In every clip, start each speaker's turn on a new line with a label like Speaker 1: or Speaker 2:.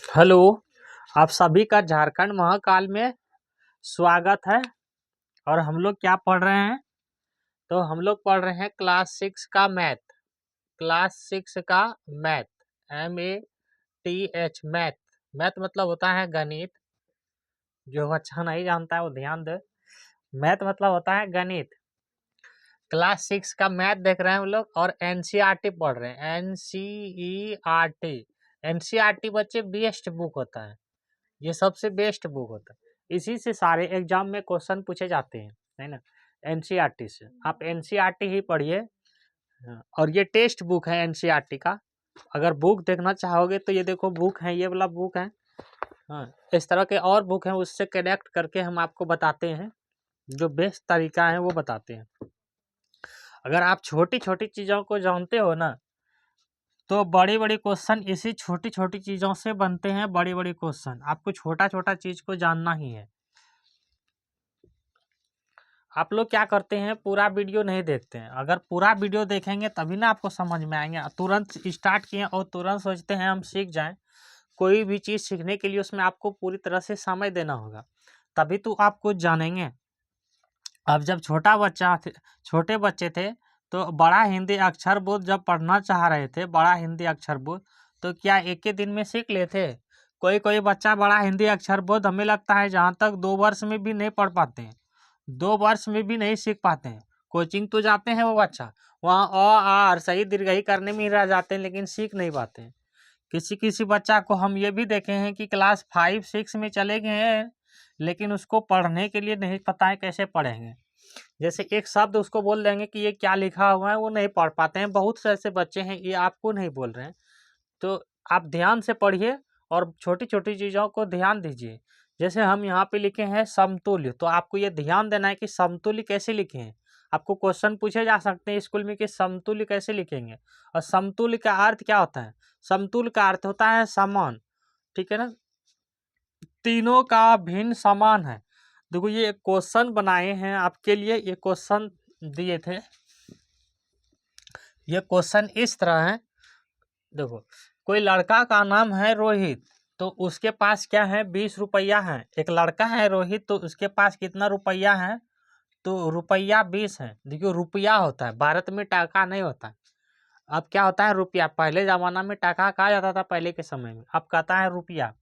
Speaker 1: Hello. आप सभी का झारखंड महाकाल में स्वागत है। और हम लोग क्या पढ़ रहे हैं? तो हम लोग पढ़ रहे हैं क्लास 6 का मैथ। क्लास 6 का मैथ, MATH, मैथ। मैथ मतलब होता है गणित। जो अच्छा नहीं जानता है वो ध्यान दे। मैथ मतलब होता है गणित। क्लास 6 का मैथ देख रहे हैं हम लोग और NCERT पढ़ रहे हैं। NCERT बच्चे बेस्ट बुक होता है। ये सबसे बेस्ट बुक होता है। इसी से सारे एग्जाम में क्वेश्चन पूछे जाते हैं, है ना। NCERT से आप NCERT ही पढ़िए। हाँ, और ये टेस्ट बुक है NCERT का। अगर बुक देखना चाहोगे तो ये देखो बुक है, ये वाला बुक है। हाँ, इस तरह के और बुक हैं, उससे कनेक्ट करके हम आपको बताते हैं। जो बेस्ट तरीका है वो बताते हैं। अगर आप छोटी छोटी चीज़ों को जानते हो ना, तो बड़ी बड़ी क्वेश्चन इसी छोटी छोटी चीज़ों से बनते हैं। बड़ी बड़ी क्वेश्चन आपको छोटा छोटा चीज़ को जानना ही है। आप लोग क्या करते हैं, पूरा वीडियो नहीं देखते हैं। अगर पूरा वीडियो देखेंगे तभी ना आपको समझ में आएंगे। तुरंत स्टार्ट किए और तुरंत सोचते हैं हम सीख जाएं। कोई भी चीज़ सीखने के लिए उसमें आपको पूरी तरह से समय देना होगा, तभी तो आप कुछ जानेंगे। अब जब छोटे बच्चे थे तो बड़ा हिंदी अक्षर बोध जब पढ़ना चाह रहे थे, बड़ा हिंदी अक्षर बोध, तो क्या एक ही दिन में सीख लेते? कोई कोई बच्चा बड़ा हिंदी अक्षर बोध हमें लगता है जहाँ तक 2 वर्ष में भी नहीं पढ़ पाते हैं। 2 वर्ष में भी नहीं सीख पाते हैं। कोचिंग तो जाते हैं वो बच्चा, वहाँ और सही दीर्घई करने में ही रह जाते हैं, लेकिन सीख नहीं पाते हैं। किसी किसी बच्चा को हम ये भी देखे हैं कि क्लास 5 6 में चले गए हैं, लेकिन उसको पढ़ने के लिए नहीं पता है कैसे पढ़ेंगे। जैसे एक शब्द उसको बोल देंगे कि ये क्या लिखा हुआ है, वो नहीं पढ़ पाते हैं। बहुत से ऐसे बच्चे हैं, ये आपको नहीं बोल रहे हैं। तो आप ध्यान से पढ़िए और छोटी छोटी चीज़ों को ध्यान दीजिए। जैसे हम यहाँ पे लिखे हैं समतुल्य, तो आपको ये ध्यान देना है कि समतुल्य कैसे लिखे हैं। आपको क्वेश्चन पूछे जा सकते हैं स्कूल में कि समतुल्य कैसे लिखेंगे, और समतुल्य का अर्थ क्या होता है। समतुल्य का अर्थ होता है समान, ठीक है ना। तीनों का भिन्न समान है। देखो ये क्वेश्चन बनाए हैं आपके लिए, ये क्वेश्चन दिए थे। ये क्वेश्चन इस तरह है, देखो। कोई लड़का का नाम है रोहित, तो उसके पास क्या है, 20 रुपया है। एक लड़का है रोहित, तो उसके पास कितना रुपया है, तो रुपया 20 है। देखियो रुपया होता है, भारत में टाका नहीं होता है। अब क्या होता है, रुपया। पहले जमाना में टाका कहा जाता था, पहले के समय में। अब कहता है रुपया।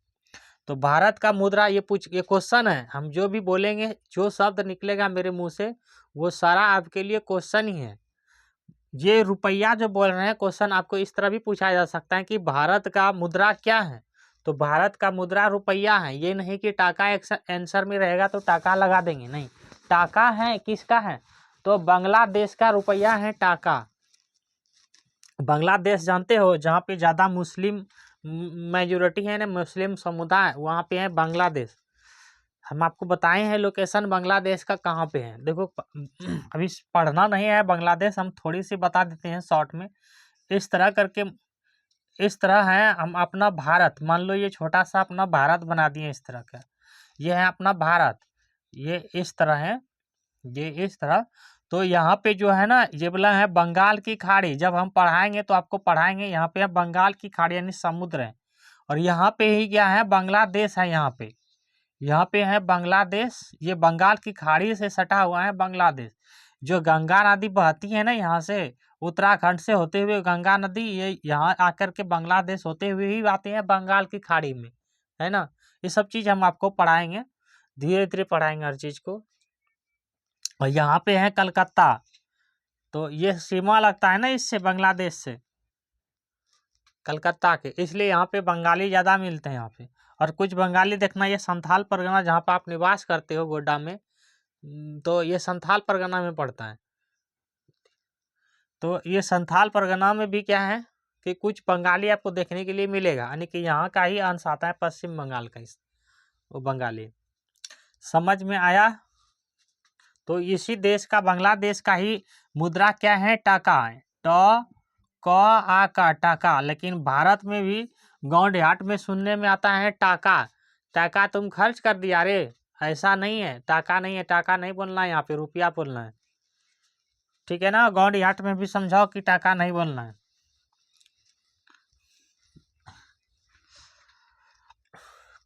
Speaker 1: तो भारत का मुद्रा, ये क्वेश्चन है। हम जो भी बोलेंगे, जो शब्द निकलेगा मेरे मुंह से, वो सारा आपके लिए क्वेश्चन ही है। ये रुपया जो बोल रहे हैं, क्वेश्चन आपको इस तरह भी पूछा जा सकता है कि भारत का मुद्रा क्या है, तो भारत का मुद्रा रुपया है। ये नहीं कि टाका आंसर में रहेगा तो टाका लगा देंगे, नहीं। टाका है किसका है, तो बांग्लादेश का रुपया है टाका। बांग्लादेश जानते हो, जहाँ पे ज़्यादा मुस्लिम मेजोरिटी है ना, मुस्लिम समुदाय, वहाँ पे है बांग्लादेश। हम आपको बताए हैं लोकेशन बांग्लादेश का कहाँ पे है। देखो अभी पढ़ना नहीं है बांग्लादेश, हम थोड़ी सी बता देते हैं शॉर्ट में। इस तरह करके, इस तरह है हम अपना भारत, मान लो ये छोटा सा अपना भारत बना दिए इस तरह का। ये है अपना भारत, ये इस तरह है, ये इस तरह। तो यहाँ पे जो है ना, ये बोला है बंगाल की खाड़ी। जब हम पढ़ाएंगे तो आपको पढ़ाएंगे, यहाँ पे है बंगाल की खाड़ी यानी समुद्र है। और यहाँ पे ही क्या है, बांग्लादेश है। यहाँ पे है बांग्लादेश। ये बंगाल की खाड़ी से सटा हुआ है बांग्लादेश। जो गंगा नदी बहती है ना यहाँ से, उत्तराखंड से होते हुए गंगा नदी, ये यहाँ आकर के बांग्लादेश होते हुए ही आते हैं बंगाल की खाड़ी में, है ना। ये सब चीज़ हम आपको पढ़ाएंगे, धीरे धीरे पढ़ाएंगे हर चीज़ को। और यहाँ पे है कलकत्ता, तो ये सीमा लगता है ना इससे, बांग्लादेश से, कलकत्ता के, इसलिए यहाँ पे बंगाली ज़्यादा मिलते हैं यहाँ पे। और कुछ बंगाली देखना, ये संथाल परगना जहाँ पर आप निवास करते हो गोड्डा में, तो ये संथाल परगना में पड़ता है। तो ये संथाल परगना में भी क्या है कि कुछ बंगाली आपको देखने के लिए मिलेगा, यानी कि यहाँ का ही अंश आता है, पश्चिम बंगाल का वो बंगाली। समझ में आया। तो इसी देश का, बांग्लादेश का ही मुद्रा क्या है, टाका है। क आ का टाका। लेकिन भारत में भी गांव देहात में सुनने में आता है टाका। टाका तुम खर्च कर दिया रे, ऐसा नहीं है, टाका नहीं है। टाका नहीं बोलना है, यहाँ पे रुपया बोलना है, ठीक है ना। गांव देहात में भी समझाओ कि टाका नहीं बोलना है।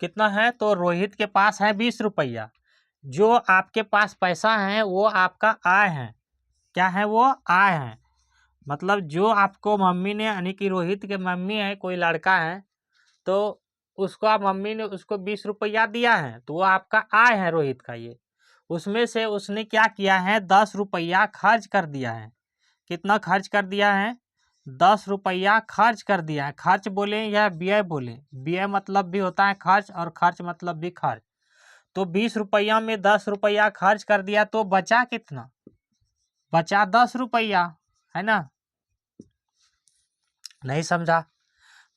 Speaker 1: कितना है, तो रोहित के पास है 20 रुपया। जो आपके पास पैसा है वो आपका आय है। क्या है वो? आय है। मतलब जो आपको मम्मी ने, यानी कि रोहित के मम्मी है, कोई लड़का है, तो उसको आप मम्मी ने उसको 20 रुपया दिया है, तो वो आपका आय है रोहित का। ये उसमें से उसने क्या किया है, 10 रुपया खर्च कर दिया है। कितना खर्च कर दिया है? 10 रुपया खर्च कर दिया है। खर्च बोले या व्यय बोले? व्यय मतलब भी होता है खर्च, और खर्च मतलब भी खर्च। तो 20 रुपया में 10 रुपया खर्च कर दिया, तो बचा कितना? बचा 10 रुपया, है ना? नहीं समझा?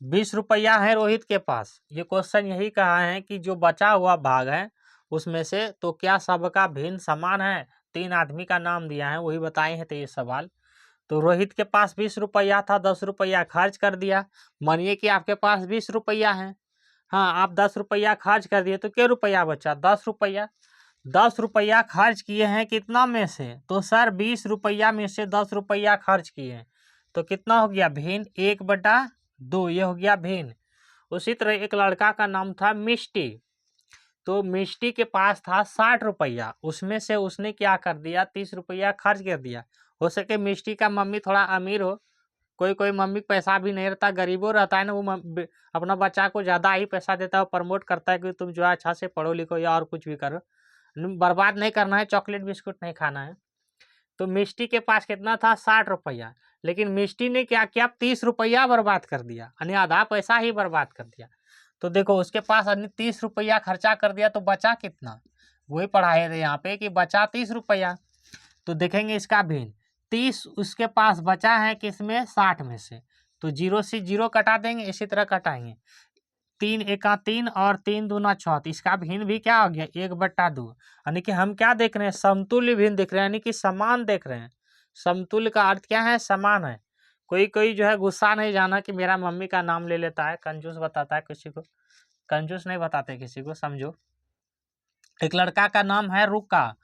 Speaker 1: 20 रुपया है रोहित के पास। ये क्वेश्चन यही कहा है कि जो बचा हुआ भाग है उसमें से तो क्या सबका भिन्न समान है? 3 आदमी का नाम दिया है, वही बताए हैं। तो ये सवाल, तो रोहित के पास 20 रुपया था, 10 रुपया खर्च कर दिया। मानिए कि आपके पास 20 रुपया है, हाँ, आप 10 रुपया खर्च कर दिए, तो क्या रुपया बचा? 10 रुपया। 10 रुपया खर्च किए हैं कितना में से? तो सर 20 रुपया में से 10 रुपया खर्च किए हैं, तो कितना हो गया? भिन्न 1/2। ये हो गया भिन्न। उसी तरह एक लड़का का नाम था मिष्टी, तो मिष्टी के पास था 60 रुपया, उसमें से उसने क्या कर दिया? 30 रुपया खर्च कर दिया। हो सके मिष्टी का मम्मी थोड़ा अमीर हो, कोई कोई मम्मी पैसा भी नहीं रहता, गरीबों रहता है ना, वो अपना बच्चा को ज़्यादा ही पैसा देता है, प्रमोट करता है कि तुम जो है अच्छा से पढ़ो लिखो या और कुछ भी करो, बर्बाद नहीं करना है, चॉकलेट बिस्कुट नहीं खाना है। तो मिष्टी के पास कितना था? 60 रुपया। लेकिन मिष्टी ने क्या किया? 30 रुपया बर्बाद कर दिया, यानी आधा पैसा ही बर्बाद कर दिया। तो देखो उसके पास 30 रुपया खर्चा कर दिया, तो बचा कितना? वही पढ़ाए थे यहाँ पे कि बचा 30 रुपया। तो देखेंगे इसका भिन्न, 30 उसके पास बचा है किसमें? 60 में से। तो 0 से 0 कटा देंगे, इसी तरह कटाएंगे। 3 एका 3 और 3 दूना 6, तो इसका भिन्न भी क्या हो गया? 1/2। यानी कि हम क्या देख रहे हैं? समतुल्य भिन्न देख रहे हैं, यानी कि समान देख रहे हैं। समतुल्य का अर्थ क्या है? समान है। कोई कोई जो है गुस्सा नहीं जाना कि मेरा मम्मी का नाम ले लेता है, कंजूस बताता है किसी को। कंजूस नहीं बताते किसी को, समझो। एक लड़का का नाम है रुका,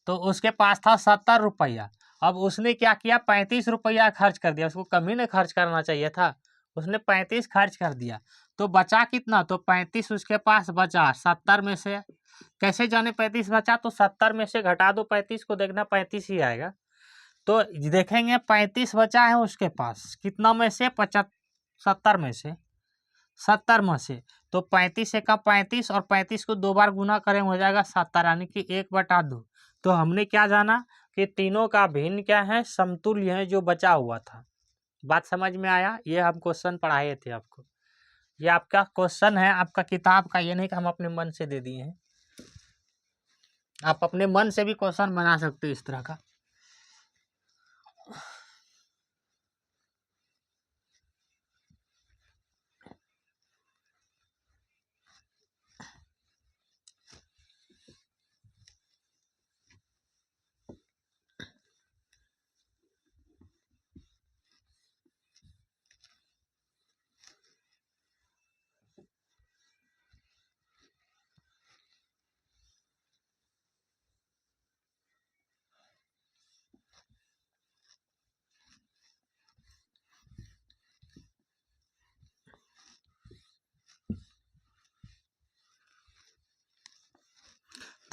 Speaker 1: तो उसके पास था 70 रुपया। अब उसने क्या किया? 35 रुपया खर्च कर दिया। उसको कम ही नहीं खर्च करना चाहिए था, उसने 35 खर्च कर दिया। तो बचा कितना? तो 35 उसके पास बचा 70 में से। कैसे जाने 35 बचा? तो 70 में से घटा दो 35 को, देखना 35 ही आएगा। तो देखेंगे 35 बचा है उसके पास, कितना में से? 70 में से। 70 में से तो 35 से का 35, और 35 को 2 बार गुना करें हो जाएगा 70, यानी कि 1/2। तो हमने क्या जाना कि तीनों का भिन्न क्या है? समतुल्य है, जो बचा हुआ था। बात समझ में आया? ये हम क्वेश्चन पढ़ाए थे आपको, ये आपका क्वेश्चन है, आपका किताब का, ये नहीं कि हम अपने मन से दे दिए हैं। आप अपने मन से भी क्वेश्चन बना सकते हो इस तरह का।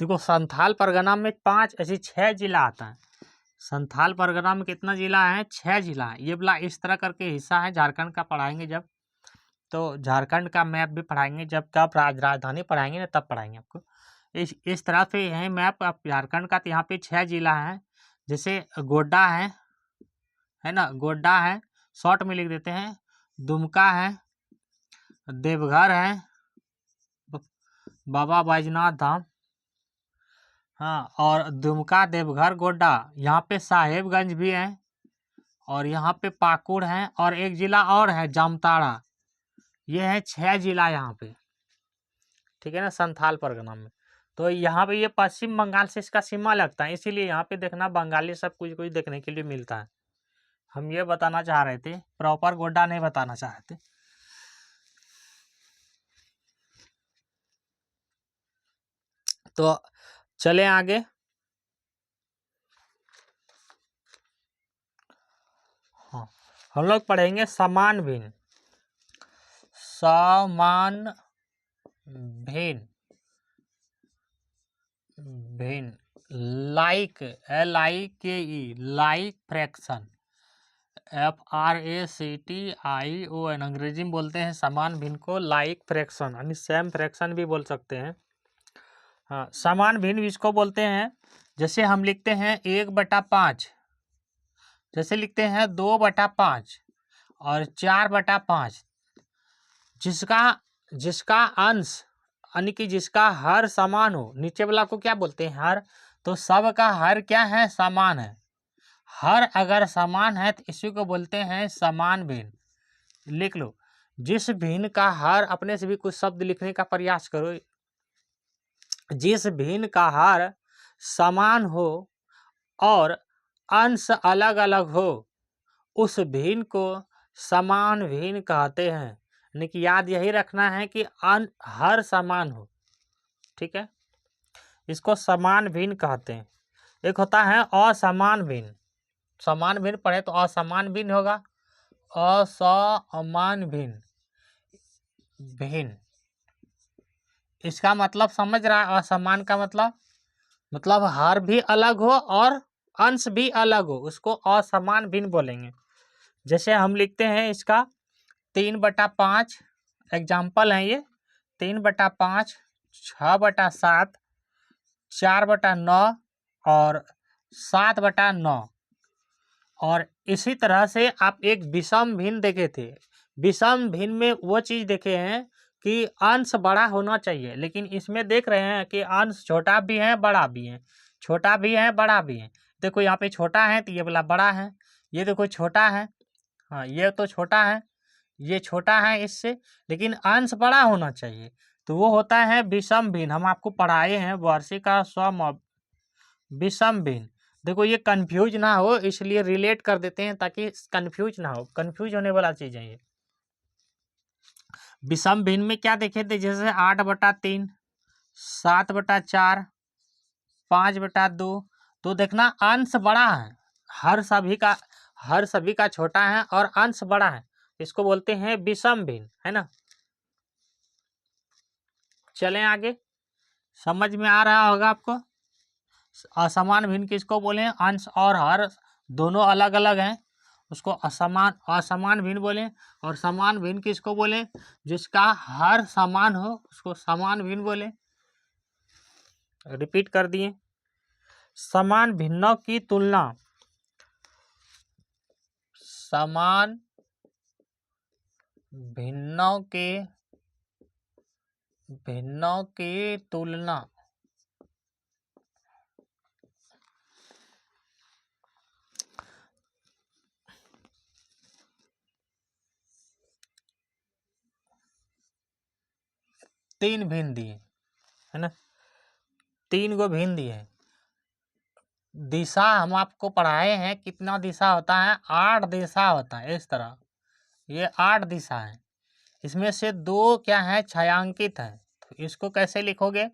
Speaker 1: देखो संथाल परगना में 5 ऐसी 6 जिला आता है। संथाल परगना में कितना जिला है? 6 जिला है। ये वाला इस तरह करके हिस्सा है, झारखंड का पढ़ाएंगे जब, तो झारखंड का मैप भी पढ़ाएंगे जब, कब राजधानी पढ़ाएंगे ना तब पढ़ाएंगे आपको। इस तरह से है मैप आप झारखंड का। तो यहाँ पे 6 जिला है, जैसे गोड्डा है ना, गोड्डा है, शॉर्ट में लिख देते हैं। दुमका है, देवघर है, बाबा बैजनाथ धाम, हाँ, और दुमका, देवघर, गोड्डा। यहाँ पे साहेबगंज भी है, और यहाँ पे पाकुड़ है, और एक जिला और है जामताड़ा। ये है 6 जिला यहाँ पे, ठीक है ना, संथाल परगना में। तो यहाँ पे ये पश्चिम बंगाल से इसका सीमा लगता है, इसीलिए यहाँ पे देखना बंगाली सब कुछ कुछ देखने के लिए मिलता है। हम ये बताना चाह रहे थे, प्रॉपर गोड्डा नहीं बताना चाह रहे थे। तो चले आगे। हाँ, हम लोग पढ़ेंगे समान भिन्न। समान भिन्न, भिन्न, like, LIKE, like fraction, FRACTION, अंग्रेजी में बोलते हैं समान भिन्न को लाइक फ्रैक्शन, यानी सेम फ्रैक्शन भी बोल सकते हैं। हाँ, समान भिन्न इसको बोलते हैं। जैसे हम लिखते हैं 1/5, जैसे लिखते हैं 2/5 और 4/5, जिसका अंश यानी कि जिसका हर समान हो, नीचे वाला को क्या बोलते हैं, हर। तो सब का हर क्या है, समान है। हर अगर समान है तो इसी को बोलते हैं समान भिन्न। लिख लो, जिस भिन्न का हर, अपने से भी कुछ शब्द लिखने का प्रयास करो। जिस भिन्न का हर समान हो और अंश अलग अलग हो, उस भिन्न को समान भिन्न कहते हैं। यानी कि याद यही रखना है कि हर समान हो, ठीक है, इसको समान भिन्न कहते हैं। एक होता है असमान भिन्न, समान भिन्न पढ़े तो असमान भिन्न होगा, असमान भिन्न, भिन्न, इसका मतलब समझ रहा है। असमान का मतलब हर भी अलग हो और अंश भी अलग हो, उसको असमान भिन्न बोलेंगे। जैसे हम लिखते हैं इसका 3/5, एग्जाम्पल है ये, 3/5, 6/7, 4/9 और 7/9। और इसी तरह से आप एक विषम भिन्न देखे थे। विषम भिन्न में वो चीज़ देखे हैं कि अंश बड़ा होना चाहिए, लेकिन इसमें देख रहे हैं कि अंश छोटा भी है बड़ा भी है, छोटा भी है बड़ा भी है। देखो यहाँ पे छोटा है तो ये वाला बड़ा है, ये देखो छोटा है, हाँ ये तो छोटा है, ये छोटा है इससे, लेकिन अंश बड़ा होना चाहिए। तो वो होता है विषम भिन्न। हम आपको पढ़ाए हैं वार्षिका विषम भिन्न। देखो ये कंफ्यूज ना हो इसलिए रिलेट कर देते हैं ताकि कंफ्यूज ना हो, कंफ्यूज होने वाला चीज़ है ये। विषम भिन्न में क्या देखे थे, जैसे 8/3, 7/4, 5/2। तो देखना अंश बड़ा है, हर सभी का छोटा है और अंश बड़ा है, इसको बोलते हैं विषम भिन्न, है ना। चलें आगे, समझ में आ रहा होगा आपको। असमान भिन्न किसको बोले, अंश और हर दोनों अलग अलग हैं, उसको असमान भिन्न बोले। और समान भिन्न किसको बोले, जिसका हर समान हो उसको समान भिन्न बोले। रिपीट कर दिए, समान भिन्नों की तुलना, समान भिन्नों की तुलना, तीन भिन्न दिए है ना, 3 गो भिन्न दिए हैं। दिशा हम आपको पढ़ाए हैं, कितना दिशा होता है, 8 दिशा होता है। इस तरह ये 8 दिशा है, इसमें से 2 क्या है, छायांकित है। तो इसको कैसे लिखोगे,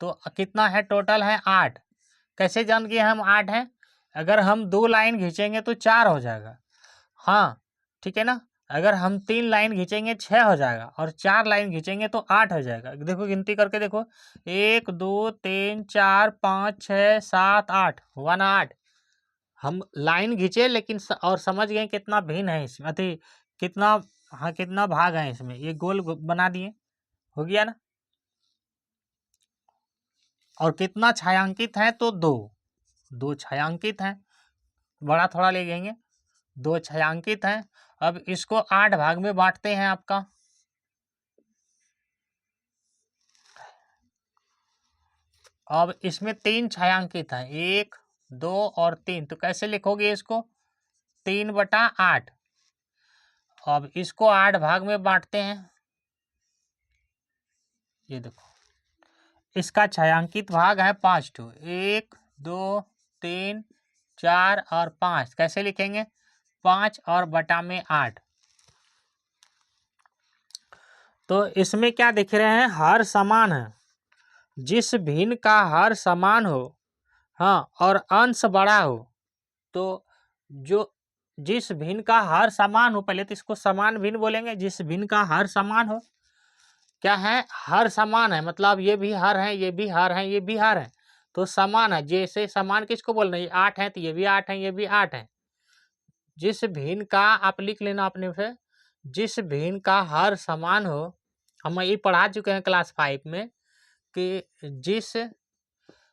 Speaker 1: तो कितना है, टोटल है 8। कैसे जान गए हम 8 है, अगर हम 2 लाइन खींचेंगे तो 4 हो जाएगा, हाँ ठीक है ना। अगर हम 3 लाइन खींचेंगे 6 हो जाएगा, और 4 लाइन खींचेंगे तो 8 हो जाएगा। देखो गिनती करके देखो, 1 2 3 4 5 6 7 8, हुआ ना 8। हम लाइन खींचे लेकिन और समझ गए कितना भिन्न है इसमें, अति कितना, हाँ कितना भाग है इसमें, ये गोल बना दिए, हो गया ना। और कितना छायांकित है, तो 2 छायांकित हैं, बड़ा थोड़ा ले लेंगे, 2 छायांकित हैं। अब इसको 8 भाग में बांटते हैं आपका, अब इसमें 3 छायांकित हैं, 1 2 और 3। तो कैसे लिखोगे इसको, 3/8। अब इसको 8 भाग में बांटते हैं, ये देखो इसका छायांकित भाग है 5 ठो, 1 2 3 4 और 5। कैसे लिखेंगे, 5 और बटा में 8। तो इसमें क्या दिख रहे हैं, हर समान है। जिस भिन्न का हर समान हो, हाँ, और अंश बड़ा हो, तो जिस भिन्न का हर समान हो, पहले तो इसको समान भिन्न बोलेंगे, जिस भिन्न का हर समान हो, क्या है, हर समान है, मतलब ये भी हर है, ये भी हर है, ये भी हर है, तो समान है। जैसे समान किसको बोल रहे हैं, 8 है तो ये भी 8 है, ये भी 8 है। जिस भिन्न का, आप लिख लेना अपने से, जिस भिन्न का हर समान हो, हम ये पढ़ा चुके हैं क्लास 5 में कि जिस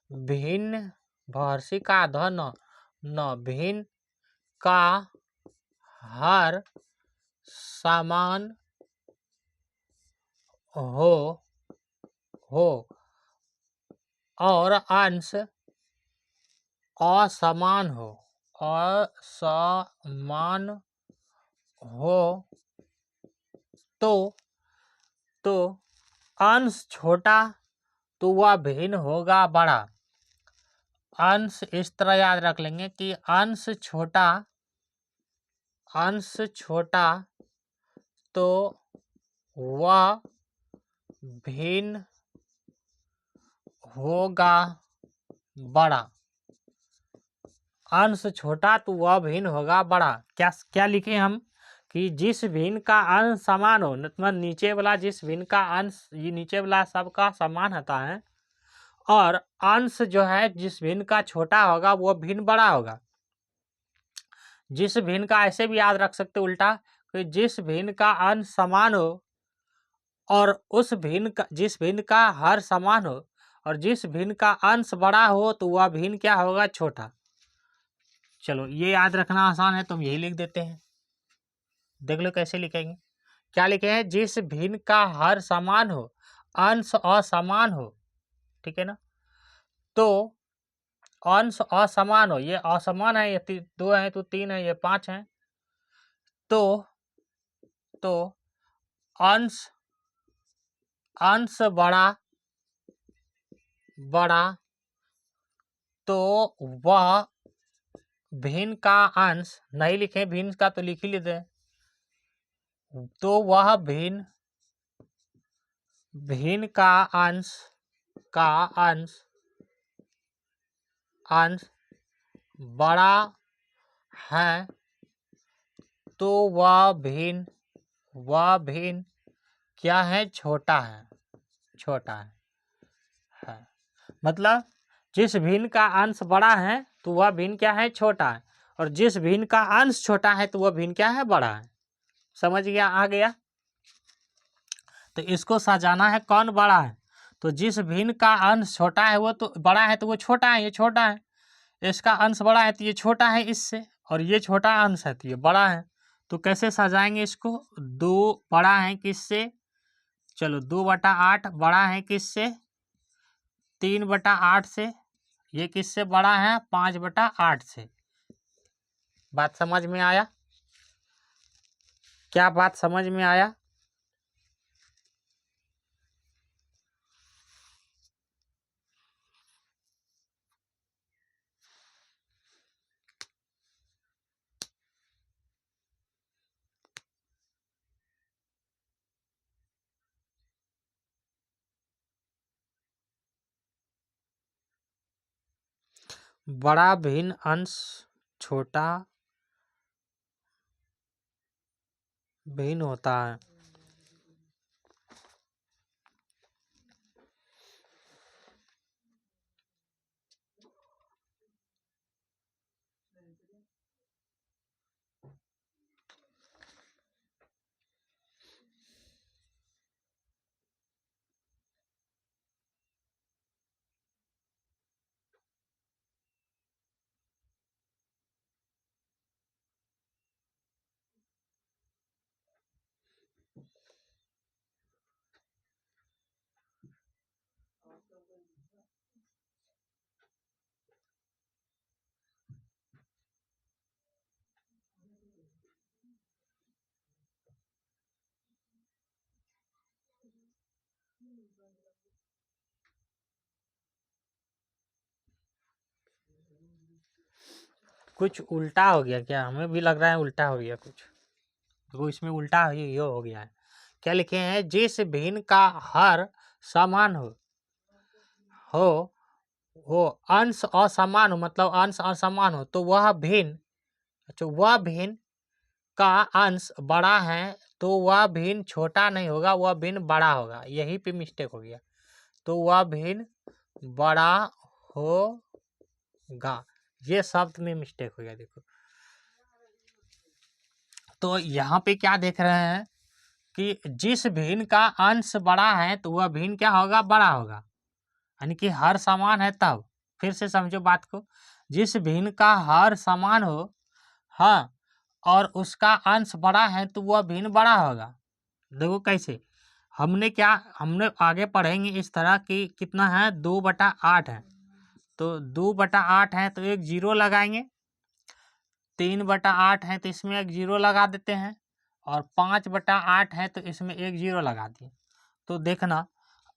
Speaker 1: भिन्न भर्सिका धन न भिन्न का हर समान हो और अंश असमान हो तो अंश छोटा तो वह भिन्न होगा बड़ा। अंश इस तरह याद रख लेंगे कि अंश छोटा तो वह भिन्न होगा बड़ा। अंश छोटा तो वह भिन्न होगा बड़ा। क्या क्या लिखे हम कि जिस भिन्न का अंश समान हो, मतलब नीचे वाला जिस भिन्न का अंश, ये नीचे वाला सबका समान होता है, और अंश जो है जिस भिन्न का छोटा होगा वो भिन्न बड़ा होगा। जिस भिन्न का ऐसे भी याद रख सकते उल्टा कि जिस भिन्न का अंश समान हो और उस भिन्न का, जिस भिन्न का हर समान हो और जिस भिन्न का अंश बड़ा हो तो वह भिन्न क्या होगा, छोटा। चलो ये याद रखना आसान है, तुम यही लिख देते हैं। देख लो कैसे लिखेंगे। क्या लिखे हैं, जिस भिन्न का हर समान हो, अंश असमान हो, ठीक है ना, तो अंश असमान हो, ये असमान है, ये 2 है तो 3 है, ये 5 है, तो अंश बड़ा तो वह भिन्न का अंश, नहीं लिखे भिन्न का तो लिख ही लेते हैं, तो वह भिन्न का अंश बड़ा है तो वह भिन्न क्या है, छोटा है। मतलब जिस भिन्न का अंश बड़ा है तो वह भिन्न क्या है, छोटा है, और जिस भिन्न का अंश छोटा है तो वह भिन्न क्या है, बड़ा है। समझ गया, आ गया। तो इसको सजाना है, कौन बड़ा है, तो जिस भिन्न का अंश छोटा है वो तो बड़ा है, तो वो छोटा है, ये छोटा है। इसका अंश बड़ा है तो ये छोटा है इससे, और ये छोटा अंश है तो ये बड़ा है। तो कैसे सजाएंगे इसको, 2 बड़ा है किससे, चलो 2/8 बड़ा है किससे, 3/8 से। ये किससे बड़ा है, 5/8 से। बात समझ में आया, क्या बात समझ में आया। बड़ा भिन्न अंश छोटा भिन्न होता है। कुछ उल्टा हो गया क्या, हमें भी लग रहा है उल्टा हो गया कुछ, तो इसमें उल्टा ये हो गया है। क्या लिखे हैं, जिस भिन्न का हर समान हो अंश असमान हो, मतलब अंश असमान हो, तो वह भिन्न, अच्छा वह भिन्न का अंश बड़ा है तो वह भिन्न छोटा नहीं होगा, वह भिन्न बड़ा होगा। यही पे मिस्टेक हो गया। तो वह भिन्न बड़ा होगा, ये शब्द में मिस्टेक हो गया। देखो तो यहाँ पे क्या देख रहे हैं कि जिस भिन्न का अंश बड़ा है तो वह भिन्न क्या होगा, बड़ा होगा। यानी कि हर समान है तब। फिर से समझो बात को, जिस भिन्न का हर समान हो, हाँ, और उसका अंश बड़ा है तो वह भिन्न बड़ा होगा। देखो कैसे, हमने आगे पढ़ेंगे इस तरह कि कितना है, 2/8 है। तो 2/8 है तो एक जीरो लगाएंगे, 3/8 है तो इसमें एक जीरो लगा देते हैं, और 5/8 है तो इसमें एक जीरो लगा दिए। तो देखना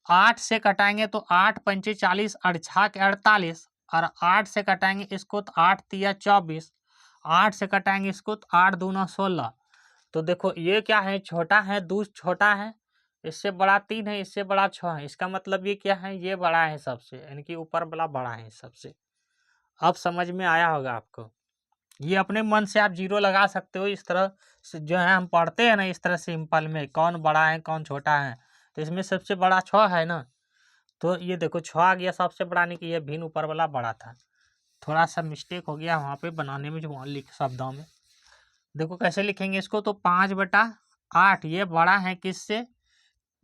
Speaker 1: 8 से कटाएंगे तो 8 पंचे 40, 8 छः के 48, और 8 से कटाएंगे इसको तो 8 तिया 24, 8 से कटाएंगे इसको तो 8 दूना 16। तो देखो ये क्या है, छोटा है, 2 छोटा है, इससे बड़ा 3 है, इससे बड़ा 6 है। इसका मतलब ये क्या है, ये बड़ा है सबसे, यानी कि ऊपर वाला बड़ा है सबसे। अब समझ में आया होगा आपको। ये अपने मन से आप जीरो लगा सकते हो। इस तरह से जो है हम पढ़ते हैं ना, इस तरह सिंपल में कौन बड़ा है कौन छोटा है। तो इसमें सबसे बड़ा 6 है ना, तो ये देखो 6 आ गया सबसे बड़ा, नहीं कि ये भिन्न ऊपर वाला बड़ा था। थोड़ा सा मिस्टेक हो गया वहाँ पे बनाने में, जो वहाँ लिख शब्दों में। देखो कैसे लिखेंगे इसको, तो 5/8 ये बड़ा है किससे,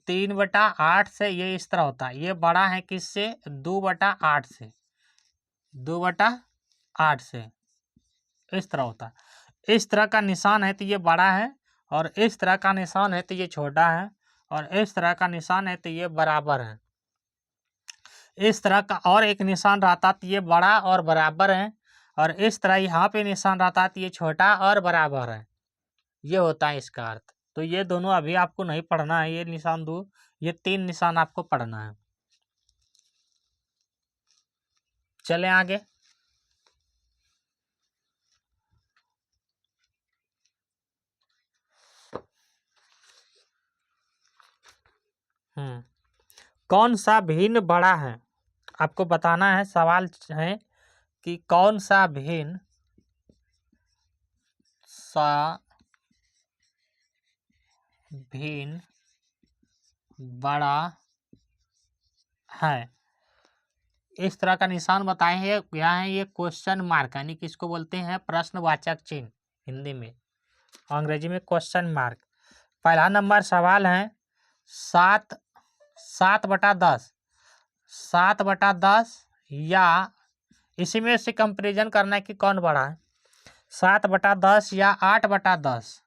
Speaker 1: 3/8 से। ये इस तरह होता है, ये बड़ा है किससे, 2/8 से, 2/8 से। इस तरह होता है। इस तरह का निशान है तो ये बड़ा है, और इस तरह का निशान है तो ये छोटा है, और इस तरह का निशान है तो ये बराबर है। इस तरह का और एक निशान रहता तो ये बड़ा और बराबर है, और इस तरह यहाँ पे निशान रहता तो ये छोटा और बराबर है। ये होता है इसका अर्थ। तो ये दोनों अभी आपको नहीं पढ़ना है, ये निशान दो, ये 3 निशान आपको पढ़ना है। चले आगे। कौन सा भिन्न बड़ा है, आपको बताना है। सवाल है कि कौन सा भिन्न बड़ा है। इस तरह का निशान बताए हैं, क्या है ये, क्वेश्चन मार्क, यानी कि इसको बोलते हैं प्रश्नवाचक चिन्ह हिंदी में, अंग्रेजी में क्वेश्चन मार्क। पहला नंबर सवाल है 7/10, 7/10 या इसी में से कंपैरिजन करना है कि कौन बड़ा है, 7/10 या 8/10,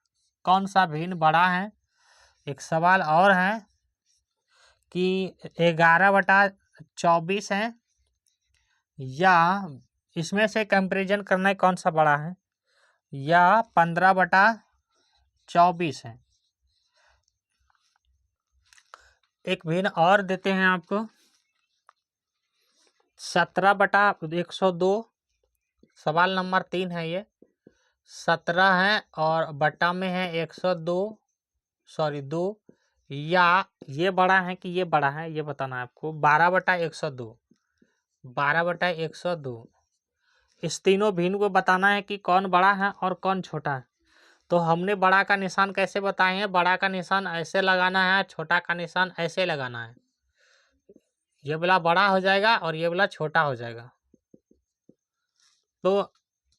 Speaker 1: कौन सा भिन्न बड़ा है। एक सवाल और है कि 11/24 है, या इसमें से कंपैरिजन करना है कौन सा बड़ा है, या 15/24 है। एक भिन्न और देते हैं आपको, 17/102, सवाल नंबर 3 है ये। 17 है और बटा में है 2, या ये बड़ा है कि ये बड़ा है, ये बताना है आपको। 12/102, 12/102, इस तीनों भिन्न को बताना है कि कौन बड़ा है और कौन छोटा है। तो हमने बड़ा का निशान कैसे बताए हैं, बड़ा का निशान ऐसे लगाना है, छोटा का निशान ऐसे लगाना है। ये वाला बड़ा हो जाएगा और ये वाला छोटा हो जाएगा। तो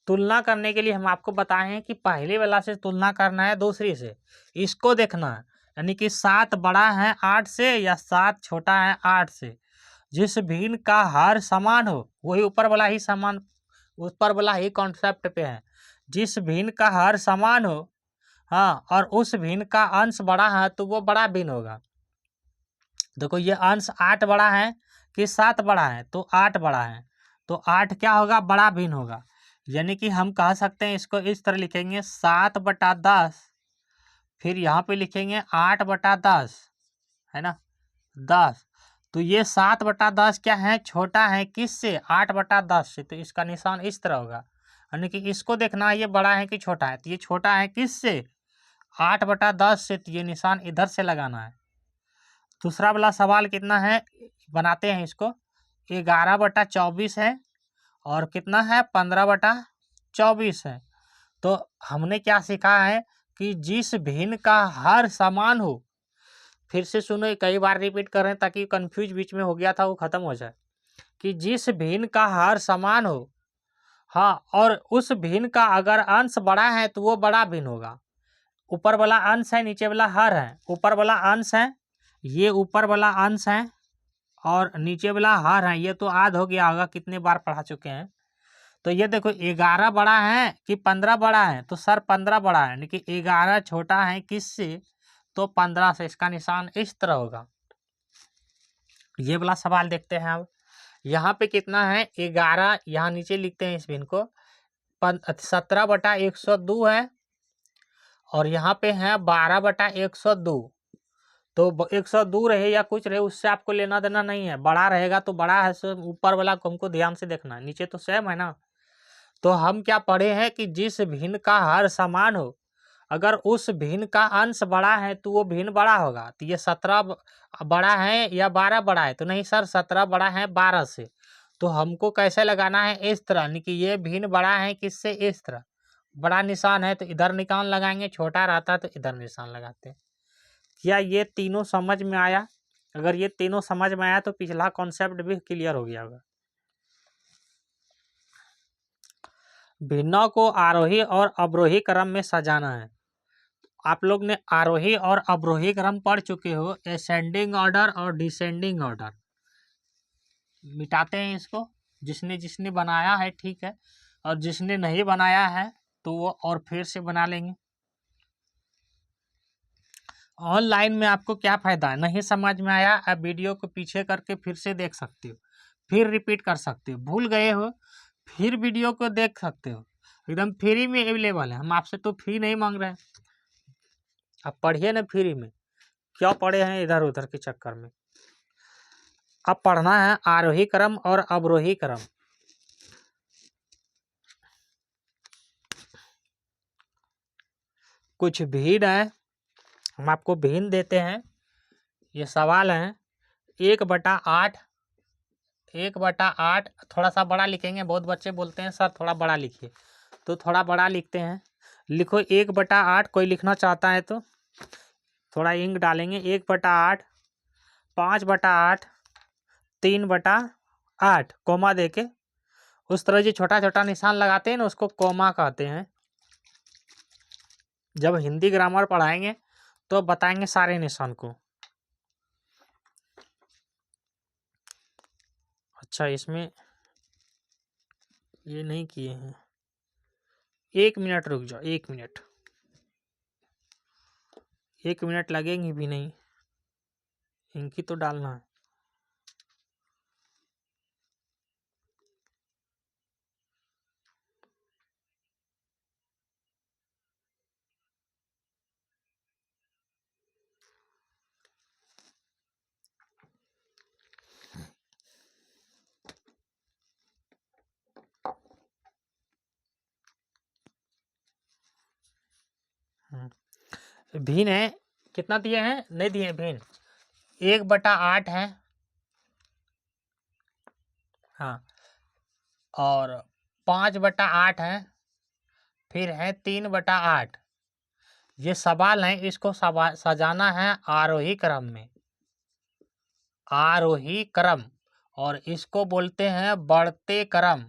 Speaker 1: तुलना करने के लिए हम आपको बताए हैं कि पहले वाला से तुलना करना है दूसरी से, इसको देखना है। यानी कि 7 बड़ा है 8 से या 7 छोटा है 8 से। जिस भिन्न का हर समान हो, वही ऊपर वाला ही समान, ऊपर वाला ही कॉन्सेप्ट पे है। जिस भिन्न का हर समान हो, हाँ, और उस भिन्न का अंश बड़ा है तो वो बड़ा भिन्न होगा। देखो ये अंश 8 बड़ा है कि 7 बड़ा है, तो 8 बड़ा है, तो 8 क्या होगा, बड़ा भिन्न होगा। यानी कि हम कह सकते हैं इसको इस तरह लिखेंगे, 7/10, फिर यहाँ पे लिखेंगे 8/10, है ना, 10। तो ये 7/10 क्या है, छोटा है किससे, 8/10 से। तो इसका निशान इस तरह होगा। यानी कि इसको देखना है ये बड़ा है कि छोटा है, तो ये छोटा है किससे, 8/10 से। तो ये निशान इधर से लगाना है। दूसरा वाला सवाल कितना है, बनाते हैं इसको, 11/24 है, और कितना है, 15/24 है। तो हमने क्या सीखा है कि जिस भिन्न का हर समान हो, फिर से सुनो, कई बार रिपीट कर रहे हैं ताकि कंफ्यूज बीच में हो गया था वो खत्म हो जाए, कि जिस भिन्न का हर समान हो, हाँ, और उस भिन्न का अगर अंश बड़ा है तो वो बड़ा भिन्न होगा। ऊपर वाला अंश है, नीचे वाला हर है। ऊपर वाला अंश है, ये ऊपर वाला अंश है, और नीचे वाला हर है। ये तो याद हो गया होगा, कितने बार पढ़ा चुके हैं। तो ये देखो 11 बड़ा है कि 15 बड़ा है, तो सर 15 बड़ा है, लेकिन 11 छोटा है किससे, तो 15 से। इसका निशान इस तरह होगा। ये वाला सवाल देखते हैं अब। यहाँ पे कितना है, 11, यहाँ नीचे लिखते हैं इस भिन्न को, 17/102 है, और यहाँ पे है 12/102। तो 102 रहे या कुछ रहे, उससे आपको लेना देना नहीं है। बड़ा रहेगा तो बड़ा है, सो ऊपर वाला को हमको ध्यान से देखना है, नीचे तो सेम है ना। तो हम क्या पढ़े हैं कि जिस भिन्न का हर समान हो, अगर उस भिन्न का अंश बड़ा है तो वो भिन्न बड़ा होगा। तो ये 17 बड़ा है या 12 बड़ा है, तो नहीं सर 17 बड़ा है 12 से। तो हमको कैसे लगाना है, इस तरह, नहीं कि ये भिन्न बड़ा है किससे, इस तरह। बड़ा निशान है तो इधर निशान लगाएंगे, छोटा रहता तो इधर निशान लगाते हैं। क्या ये तीनों समझ में आया? अगर ये तीनों समझ में आया तो पिछला कॉन्सेप्ट भी क्लियर हो गया होगा। भिन्नों को आरोही और अवरोही क्रम में सजाना है। आप लोग ने आरोही और अवरोही क्रम पढ़ चुके हो, असेंडिंग ऑर्डर और डिसेंडिंग ऑर्डर। मिटाते हैं इसको, जिसने जिसने बनाया है ठीक है, और जिसने नहीं बनाया है तो वो और फिर से बना लेंगे। ऑनलाइन में आपको क्या फ़ायदा है, नहीं समझ में आया, आप वीडियो को पीछे करके फिर से देख सकते हो, फिर रिपीट कर सकते हो। भूल गए हो, फिर वीडियो को देख सकते हो, एकदम फ्री में अवेलेबल है। हम आपसे तो फ्री नहीं मांग रहे हैं, आप पढ़िए ना फ्री में, क्यों पढ़े हैं इधर उधर के चक्कर में। अब पढ़ना है आरोही क्रम और अवरोही क्रम। कुछ भिन्न है, हम आपको भिन्न देते हैं। ये सवाल है 1/8, 1/8, थोड़ा सा बड़ा लिखेंगे। बहुत बच्चे बोलते हैं सर थोड़ा बड़ा लिखिए, तो थोड़ा बड़ा लिखते हैं। लिखो 1/8, कोई लिखना चाहता है तो थोड़ा इंक डालेंगे। 1/8, 5/8, 3/8, कोमा देके उस तरह जो छोटा छोटा निशान लगाते हैं ना, उसको कोमा कहते हैं। जब हिंदी ग्रामर पढ़ाएंगे तो बताएंगे सारे निशान को। अच्छा, इसमें ये नहीं किए हैं, 1 मिनट रुक जाओ, 1 मिनट, 1 मिनट लगेंगे भी नहीं, इनकी तो डालना है। भिन्न है, कितना दिए हैं, नहीं दिए भिन्न, 1/8 है, हाँ, और 5/8 है, फिर है 3/8। ये सवाल है, इसको सजाना है आरोही क्रम में, आरोही क्रम, और इसको बोलते हैं बढ़ते क्रम।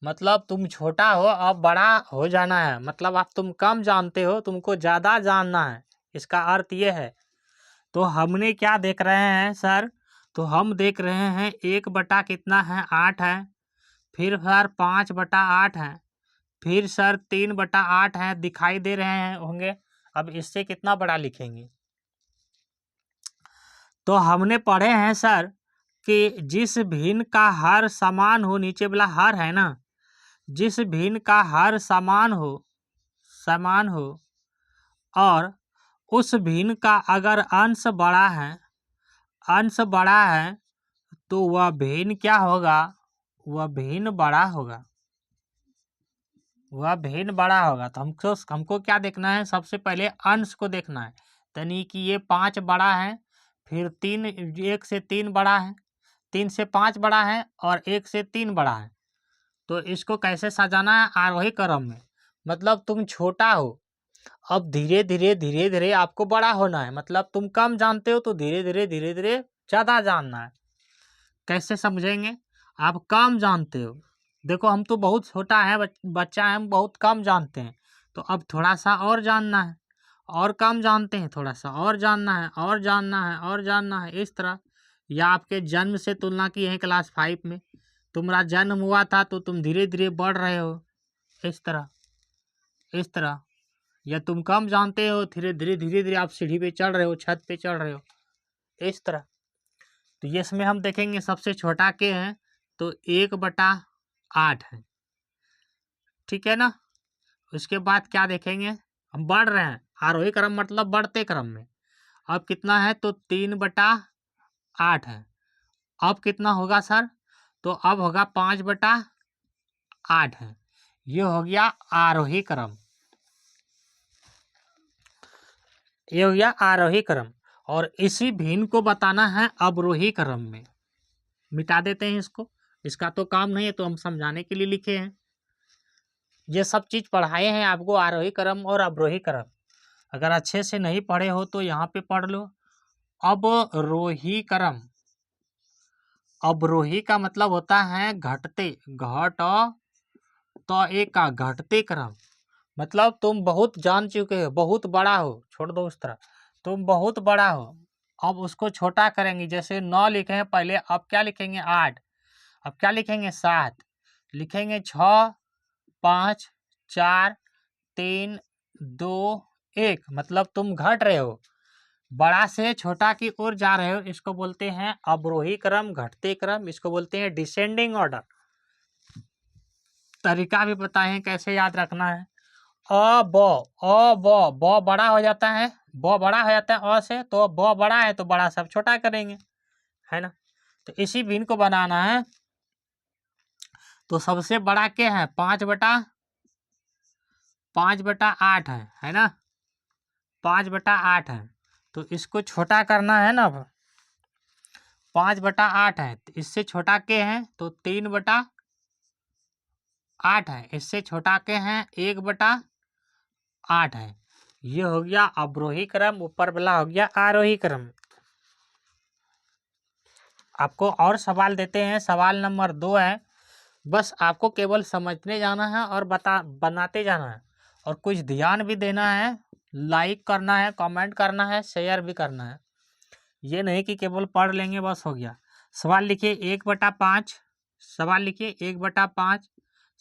Speaker 1: मतलब तुम छोटा हो, अब बड़ा हो जाना है, मतलब आप तुम कम जानते हो, तुमको ज़्यादा जानना है, इसका अर्थ ये है। तो हमने क्या देख रहे हैं सर, तो हम देख रहे हैं 1 कितना है, 8 है, फिर सर 5/8 है, फिर सर 3/8 है, दिखाई दे रहे हैं होंगे। अब इससे कितना बड़ा लिखेंगे, तो हमने पढ़े हैं सर कि जिस भिन्न का हर समान हो, नीचे वाला हर है ना, जिस भिन्न का हर समान हो और उस भिन्न का अगर अंश बड़ा है तो वह भिन्न क्या होगा, वह भिन्न बड़ा होगा, वह भिन्न बड़ा होगा। तो हमको क्या देखना है, सबसे पहले अंश को देखना है। यानी कि ये 5 बड़ा है, फिर 3, 1 से 3 बड़ा है, 3 से 5 बड़ा है, और 1 से 3 बड़ा है। तो इसको कैसे सजाना है, आरोही क्रम में। मतलब तुम छोटा हो, अब धीरे धीरे आपको बड़ा होना है, मतलब तुम कम जानते हो तो धीरे धीरे ज़्यादा जानना है। कैसे समझेंगे? आप कम जानते हो, देखो हम तो बहुत छोटा है, बच्चा है, हम बहुत कम जानते हैं, तो अब थोड़ा सा और जानना है, और कम जानते हैं, थोड़ा सा और जानना है, और जानना है, और जानना है, इस तरह। या आपके जन्म से तुलना की है क्लास 5 में, तुम्हारा जन्म हुआ था तो तुम धीरे धीरे बढ़ रहे हो, इस तरह, इस तरह। या तुम कम जानते हो, धीरे धीरे आप सीढ़ी पे चढ़ रहे हो, छत पे चढ़ रहे हो, इस तरह। तो ये इसमें हम देखेंगे सबसे छोटा के हैं तो 1/8 है, ठीक है ना। उसके बाद क्या देखेंगे, हम बढ़ रहे हैं, आरोही क्रम मतलब बढ़ते क्रम में। अब कितना है तो 3/8 है। अब कितना होगा सर, तो अब होगा 5/8 है। ये हो गया आरोही क्रम, ये हो गया आरोही क्रम। और इसी भिन्न को बताना है अवरोही क्रम में। मिटा देते हैं इसको, इसका तो काम नहीं है, तो हम समझाने के लिए लिखे हैं। ये सब चीज़ पढ़ाए हैं आपको, आरोही क्रम और अवरोही क्रम। अगर अच्छे से नहीं पढ़े हो तो यहाँ पे पढ़ लो। अवरोही क्रम, अवरोही का मतलब होता है घटते, घट तो एक का घटते क्रम। मतलब तुम बहुत जान चुके हो, बहुत बड़ा हो, छोड़ दो उस तरह, तुम बहुत बड़ा हो, अब उसको छोटा करेंगे। जैसे 9 लिखे हैं पहले, अब क्या लिखेंगे 8, अब क्या लिखेंगे 7, लिखेंगे 6 5 4 3 2 1। मतलब तुम घट रहे हो, बड़ा से छोटा की ओर जा रहे हो, इसको बोलते हैं अवरोही क्रम, घटते क्रम, इसको बोलते हैं डिसेंडिंग ऑर्डर। तरीका भी बताए हैं कैसे याद रखना है। ब बड़ा हो जाता है, ब बड़ा हो जाता है अ से, तो ब बड़ा है तो बड़ा सब छोटा करेंगे, है ना। तो इसी भिन्न को बनाना है। तो सबसे बड़ा क्या है 5/8 है ना, 5/8 है। तो इसको छोटा करना है ना, 5/8 है, तो इससे छोटा के हैं तो 3/8 है, इससे छोटा के हैं 1/8 है। ये हो गया अवरोही क्रम, ऊपर वाला हो गया आरोही क्रम। आपको और सवाल देते हैं, सवाल नंबर 2 है। बस आपको केवल समझने जाना है और बनाते जाना है, और कुछ ध्यान भी देना है, लाइक करना है, कमेंट करना है, शेयर भी करना है। ये नहीं कि केवल पढ़ लेंगे बस हो गया। सवाल लिखिए 1/5, सवाल लिखिए 1/5,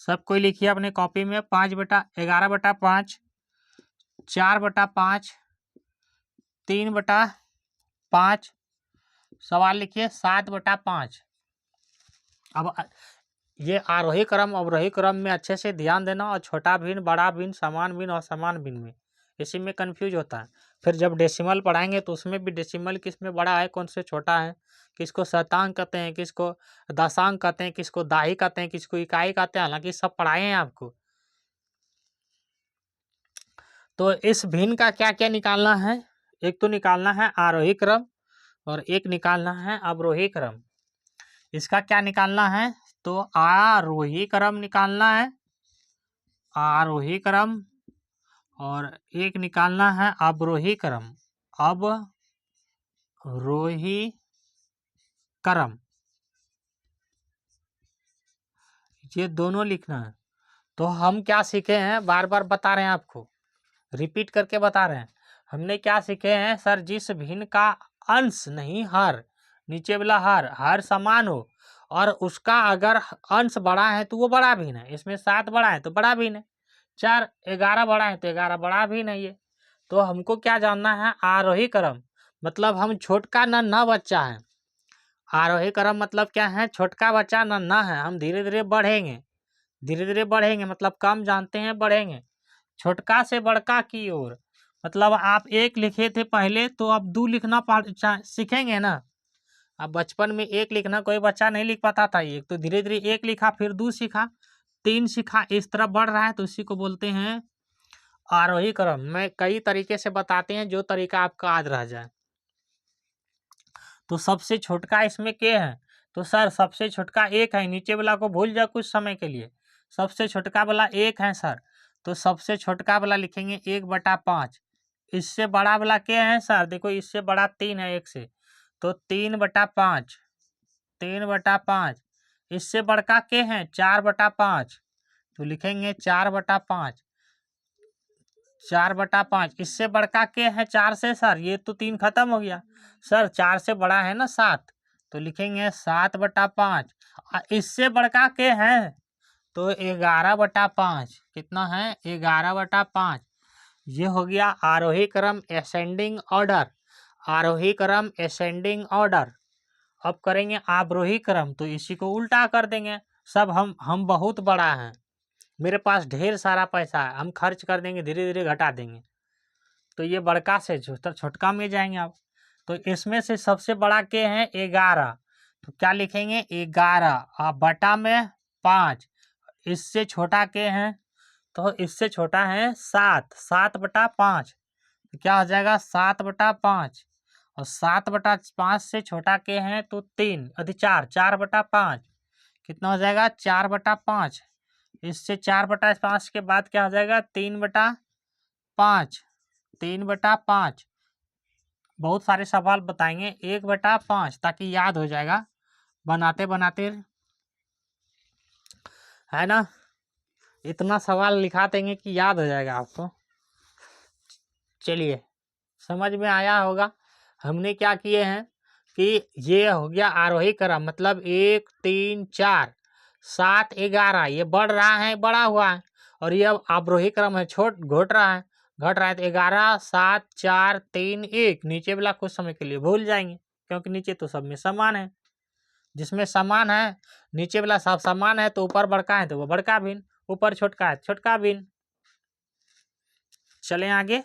Speaker 1: सब कोई लिखिए अपने कॉपी में। 11/5, 4/5, 3/5, सवाल लिखिए 7/5। अब ये आरोही क्रम अवरोही क्रम में अच्छे से ध्यान देना, और छोटा भिन्न, बड़ा भिन्न, समान भिन्न और समान भिन्न में इसी में कंफ्यूज होता है। फिर जब डेसिमल पढ़ाएंगे तो उसमें भी डेसिमल किस में बड़ा है, कौन से छोटा है, किसको शतांक कहते हैं, किसको दशांक कहते हैं, किसको दाही कहते हैं, किसको इकाई कहते हैं, हालांकि सब पढ़ाए हैं आपको। तो इस भिन्न का क्या क्या निकालना है, एक तो निकालना है आरोही क्रम और एक निकालना है अवरोही क्रम। इसका क्या निकालना है, तो आरोही क्रम निकालना है, आरोही क्रम, और एक निकालना है अवरोही क्रम, अवरोही क्रम, ये दोनों लिखना है। तो हम क्या सीखे हैं, बार बार बता रहे हैं आपको, रिपीट करके बता रहे हैं। हमने क्या सीखे हैं सर, जिस भिन्न का अंश नहीं हर, नीचे वाला हर समान हो, और उसका अगर अंश बड़ा है तो वो बड़ा भिन्न है। इसमें 7 बड़ा है तो बड़ा भिन्न है, 4 11 बड़ा है तो 11 बड़ा भिन्न है। ये तो हमको क्या जानना है, आरोही क्रम, मतलब हम छोटका न बच्चा है। आरोही क्रम मतलब क्या है, छोटका बच्चा न है, हम धीरे धीरे बढ़ेंगे, धीरे धीरे बढ़ेंगे, मतलब कम जानते हैं बढ़ेंगे छोटका से बड़का की ओर। मतलब आप 1 लिखे थे पहले, तो अब 2 लिखना सीखेंगे ना। अब बचपन में 1 लिखना कोई बच्चा नहीं लिख पाता था, एक तो धीरे धीरे 1 लिखा, फिर 2 सीखा, 3 सीखा, इस तरह बढ़ रहा है, तो इसी को बोलते हैं आरोही क्रम। में कई तरीके से बताते हैं, जो तरीका आपका याद रह जाए। तो सबसे छोटका इसमें क्या है, तो सर सबसे छोटका 1 है, नीचे वाला को भूल जाओ कुछ समय के लिए, सबसे छोटका वाला 1 है सर। तो सबसे छोटका वाला लिखेंगे 1/5। इससे बड़ा वाला क्या है सर? देखो इससे बड़ा 3 है 1 से, तो 3/5, 3/5। इससे बड़का क्या है? 4/5, तो लिखेंगे 4/5, 4/5। इससे बड़का क्या है 4 से सर? ये तो 3 खत्म हो गया सर, 4 से बड़ा है ना 7, तो लिखेंगे 7/5। इससे बड़का क्या है? तो 11/5। कितना है? 11/5। ये हो गया आरोही क्रम असेंडिंग ऑर्डर, आरोही क्रम असेंडिंग ऑर्डर। अब करेंगे आरोही क्रम, तो इसी को उल्टा कर देंगे। सब हम बहुत बड़ा हैं, मेरे पास ढेर सारा पैसा है, हम खर्च कर देंगे, धीरे धीरे घटा देंगे, तो ये बड़का से छोटका में जाएंगे आप। तो इसमें से सबसे बड़ा क्या है? 11, तो क्या लिखेंगे? 11 बटा में 5। इससे छोटा क्या है? तो इससे छोटा है 7, 7/5, तो क्या हो जाएगा? 7/5। और 7/5 से छोटा क्या है? तो 3 अधिक 4, 4/5। कितना हो जाएगा? 4/5। इससे 4/5 के बाद क्या हो जाएगा? 3/5, 3/5। बहुत सारे सवाल बताएंगे 1/5, ताकि याद हो जाएगा बनाते बनाते, है ना। इतना सवाल लिखा देंगे कि याद हो जाएगा आपको। चलिए, समझ में आया होगा हमने क्या किए हैं कि ये हो गया आरोही क्रम, मतलब 1 3 4 7 11, ये बढ़ रहा है, बढ़ा हुआ है। और ये अब अवरोही क्रम है, घट रहा है, घट रहा है। तो 11 7 4 3 1, नीचे वाला कुछ समय के लिए भूल जाएंगे, क्योंकि नीचे तो सब में समान है। जिसमें समान है, नीचे वाला सब समान है, तो ऊपर बड़का है तो वो बड़का भिन्न, ऊपर छोटका है छोटका भिन्न। चलें आगे,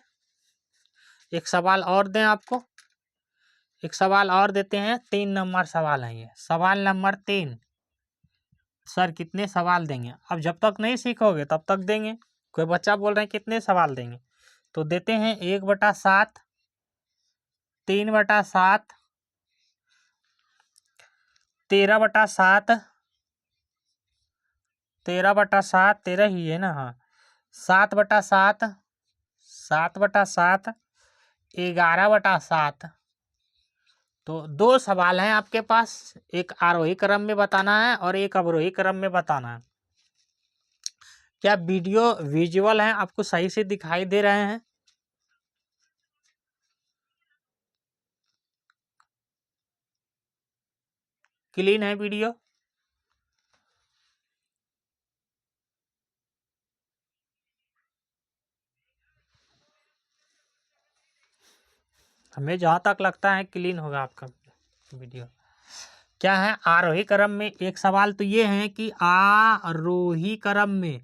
Speaker 1: एक सवाल और दें आपको, एक सवाल और देते हैं। 3 नंबर सवाल है ये, सवाल नंबर 3। सर कितने सवाल देंगे? अब जब तक नहीं सीखोगे तब तक देंगे। कोई बच्चा बोल रहे हैं कितने सवाल देंगे, तो देते हैं 1/7, 3/7, 13/7, 13/7, 13 ही है ना, हाँ, 7/7, 7/7, 11/7। तो 2 सवाल हैं आपके पास, एक आरोही क्रम में बताना है और एक अवरोही क्रम में बताना है। क्या वीडियो विजुअल है आपको सही से दिखाई दे रहे हैं? क्लीन है वीडियो? हमें जहाँ तक लगता है क्लीन होगा आपका वीडियो। क्या है आरोही क्रम में? एक सवाल तो ये है कि आरोही क्रम में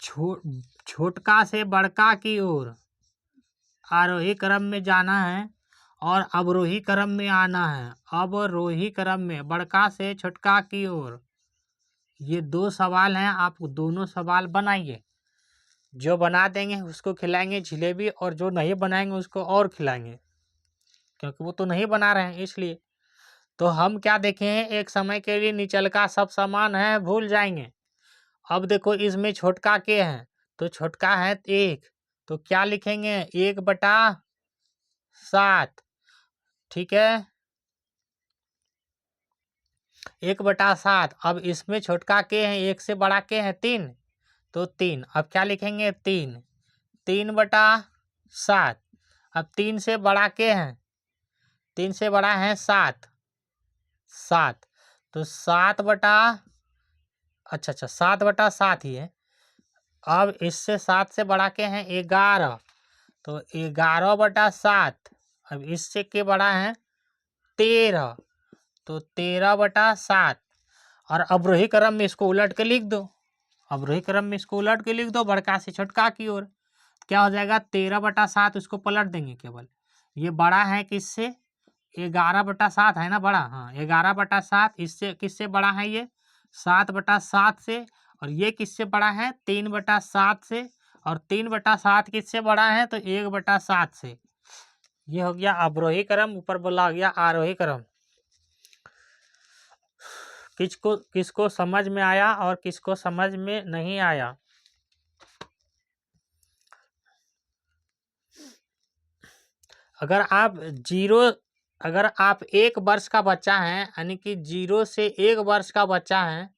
Speaker 1: छोटका से बड़का की ओर आरोही क्रम में जाना है और अवरोही क्रम में आना है। अवरोही क्रम में बड़का से छोटका की ओर, ये 2 सवाल हैं। आप दोनों सवाल बनाइए, जो बना देंगे उसको खिलाएंगे जलेबी, और जो नहीं बनाएंगे उसको और खिलाएंगे, क्योंकि वो तो नहीं बना रहे हैं इसलिए। तो हम क्या देखें, एक समय के लिए निचल का सब समान है, भूल जाएंगे। अब देखो इसमें छोटका क्या है, तो छोटका है 1, तो क्या लिखेंगे? 1/7, ठीक है, 1/7। अब इसमें छोटका क्या है? 1 से बड़ा क्या है? 3, तो 3। अब क्या लिखेंगे? 3, 3/7। अब 3 से बड़ा क्या है? 3 से बड़ा है 7, 7, तो 7/7 ही है। अब इससे 7 से बड़ा क्या है? 11, तो 11/7। अब इससे क्या बड़ा है? 13, तो 13/7। और अवरोही क्रम में इसको उलट के लिख दो, अवरोही क्रम में इसको उलट के लिख दो, बड़का से छोटका की ओर। क्या हो जाएगा? 13/7, उसको पलट देंगे केवल। ये बड़ा है किससे? 11/7 है ना बड़ा, हाँ 11/7। इससे किससे बड़ा है? ये 7/7 से। और ये किससे बड़ा है? 3/7 से। और 3/7 किससे बड़ा है? तो 1/7 से। ये हो गया अवरोही क्रम, ऊपर बोला गया आरोही क्रम। किसको समझ में आया और किसको समझ में नहीं आया? अगर आप 1 वर्ष का बच्चा है, यानी कि 0 से 1 वर्ष का बच्चा है,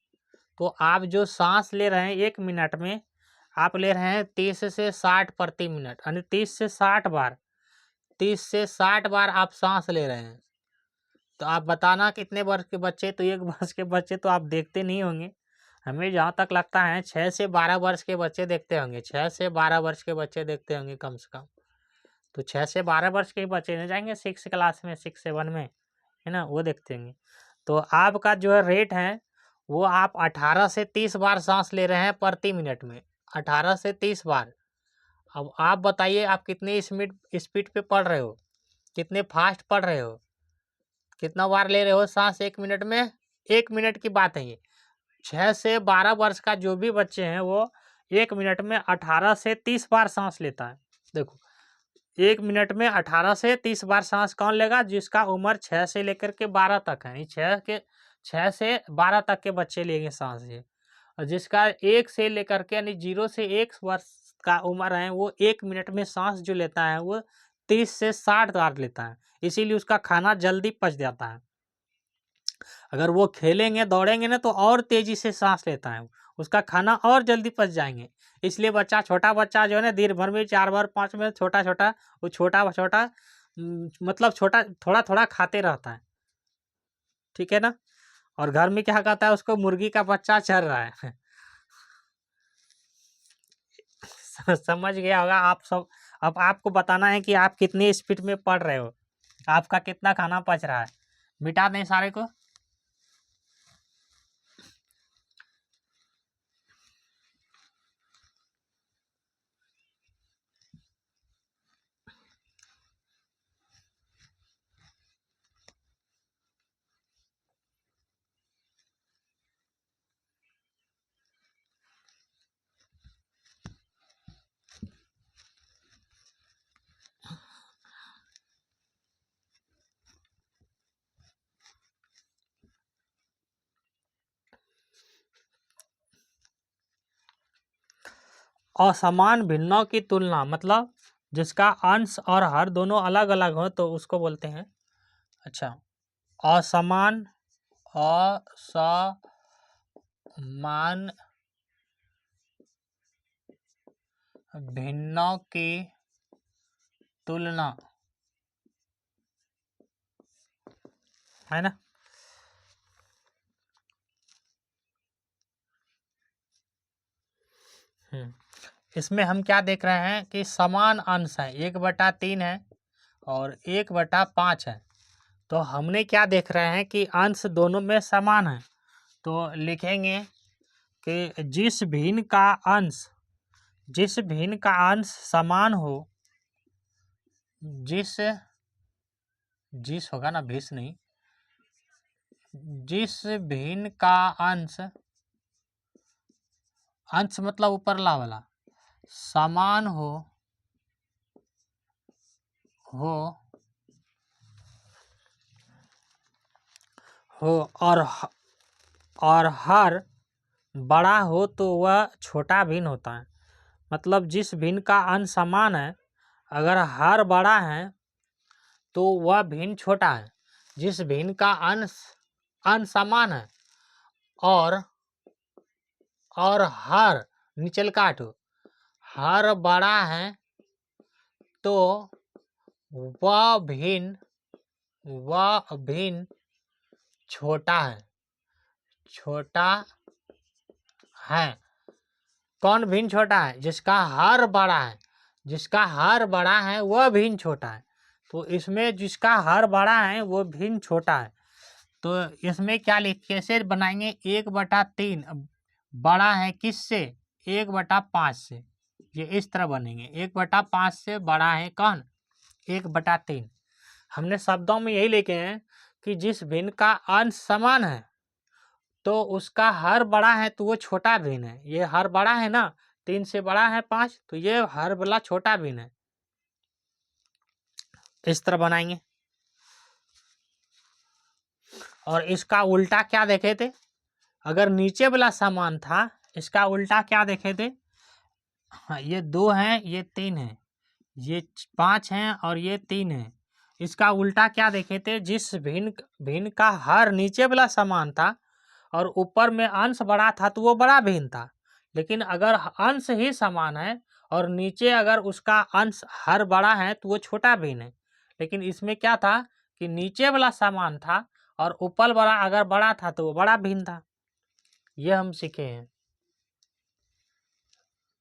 Speaker 1: तो आप जो सांस ले रहे हैं 1 मिनट में, आप ले रहे हैं 30 से 60 प्रति मिनट, यानी 30 से 60 बार आप सांस ले रहे हैं। तो आप बताना कितने वर्ष के बच्चे? तो 1 वर्ष के बच्चे तो आप देखते नहीं होंगे। हमें जहाँ तक लगता है 6 से 12 वर्ष के बच्चे देखते होंगे, 6 से 12 वर्ष के बच्चे देखते होंगे कम से कम। तो 6 से 12 वर्ष के बच्चे नहीं जाएंगे 6 क्लास में, 6 7 में, है ना, वो देखते होंगे। तो आपका जो है रेट है वो आप 18 से 30 बार सांस ले रहे हैं प्रति मिनट में, 18 से 30 बार। अब आप बताइए आप कितनी स्पीड पे पढ़ रहे हो, कितने फास्ट पढ़ रहे हो, कितना बार ले रहे हो सांस 1 मिनट में? 1 मिनट की बात है ये। 6 से 12 वर्ष का जो भी बच्चे हैं वो 1 मिनट में 18 से 30 बार सांस लेता है। देखो 1 मिनट में 18 से 30 बार सांस कौन लेगा? जिसका उम्र 6 से लेकर के 12 तक है। 6 से 12 तक के बच्चे लेंगे सांस ये। और जिसका 1 से लेकर के यानी 0 से 1 वर्ष का उम्र है वो 1 मिनट में सांस जो लेता है वो 30 से 60 बार लेता है। इसीलिए उसका खाना जल्दी पच जाता है। अगर वो खेलेंगे दौड़ेंगे ना तो और तेजी से सांस लेता है, उसका खाना और जल्दी पच जाएंगे। इसलिए छोटा बच्चा जो है ना दिन भर में 4 बार 5 बार छोटा मतलब छोटा थोड़ा थोड़ा खाते रहता है, ठीक है ना। और घर में क्या कहता है उसको? मुर्गी का बच्चा चल रहा है। समझ गया होगा आप सब। अब आपको बताना है कि आप कितनी स्पीड में पढ़ रहे हो, आपका कितना खाना पच रहा है। मिटा दें सारे को। असमान भिन्नों की तुलना, मतलब जिसका अंश और हर दोनों अलग अलग हो तो उसको बोलते हैं। अच्छा, असमान भिन्नों की तुलना, है ना। इसमें हम क्या देख रहे हैं कि समान अंश है, 1/3 है और 1/5 है। तो हमने क्या देख रहे हैं कि अंश दोनों में समान है। तो लिखेंगे कि जिस भिन्न का अंश समान हो, जिस होगा ना, भिन्न नहीं, जिस भिन्न का अंश मतलब ऊपरला वाला समान हो और हर बड़ा हो तो वह छोटा भिन्न होता है। मतलब जिस भिन्न का अंश समान है, अगर हर बड़ा है तो वह भिन्न छोटा है। जिस भिन्न का अंश समान है और हर निचल काटो हर बड़ा है तो वह भिन्न छोटा है। कौन भिन्न छोटा है? जिसका हर बड़ा है, जिसका हर बड़ा है वह भिन्न छोटा है। तो इसमें जिसका हर बड़ा है वो भिन्न छोटा है। तो इसमें क्या कैसे बनाएंगे? 1/3 बड़ा है किससे? 1/5 से। ये इस तरह बनेंगे, 1/5 से बड़ा है कौन? 1/3। हमने शब्दों में यही लिखे हैं कि जिस भिन्न का अंश समान है तो उसका हर बड़ा है तो वो छोटा भिन्न है। ये हर बड़ा है ना, 3 से बड़ा है 5, तो ये हर वाला छोटा भिन्न है। इस तरह बनाएंगे। और इसका उल्टा क्या देखे थे? अगर नीचे वाला समान था, इसका उल्टा क्या देखे थे? हाँ, ये 2 है, ये 3 है, ये 5 है और ये 3 है। इसका उल्टा क्या देखे थे, जिस भिन्न का हर नीचे वाला समान था और ऊपर में अंश बड़ा था तो वो बड़ा भिन्न था। लेकिन अगर अंश ही समान है और नीचे अगर उसका अंश हर बड़ा है तो वो छोटा भिन्न है। लेकिन इसमें क्या था कि नीचे वाला समान था और ऊपर वाला अगर बड़ा था तो वो बड़ा भिन्न था। ये हम सीखे हैं,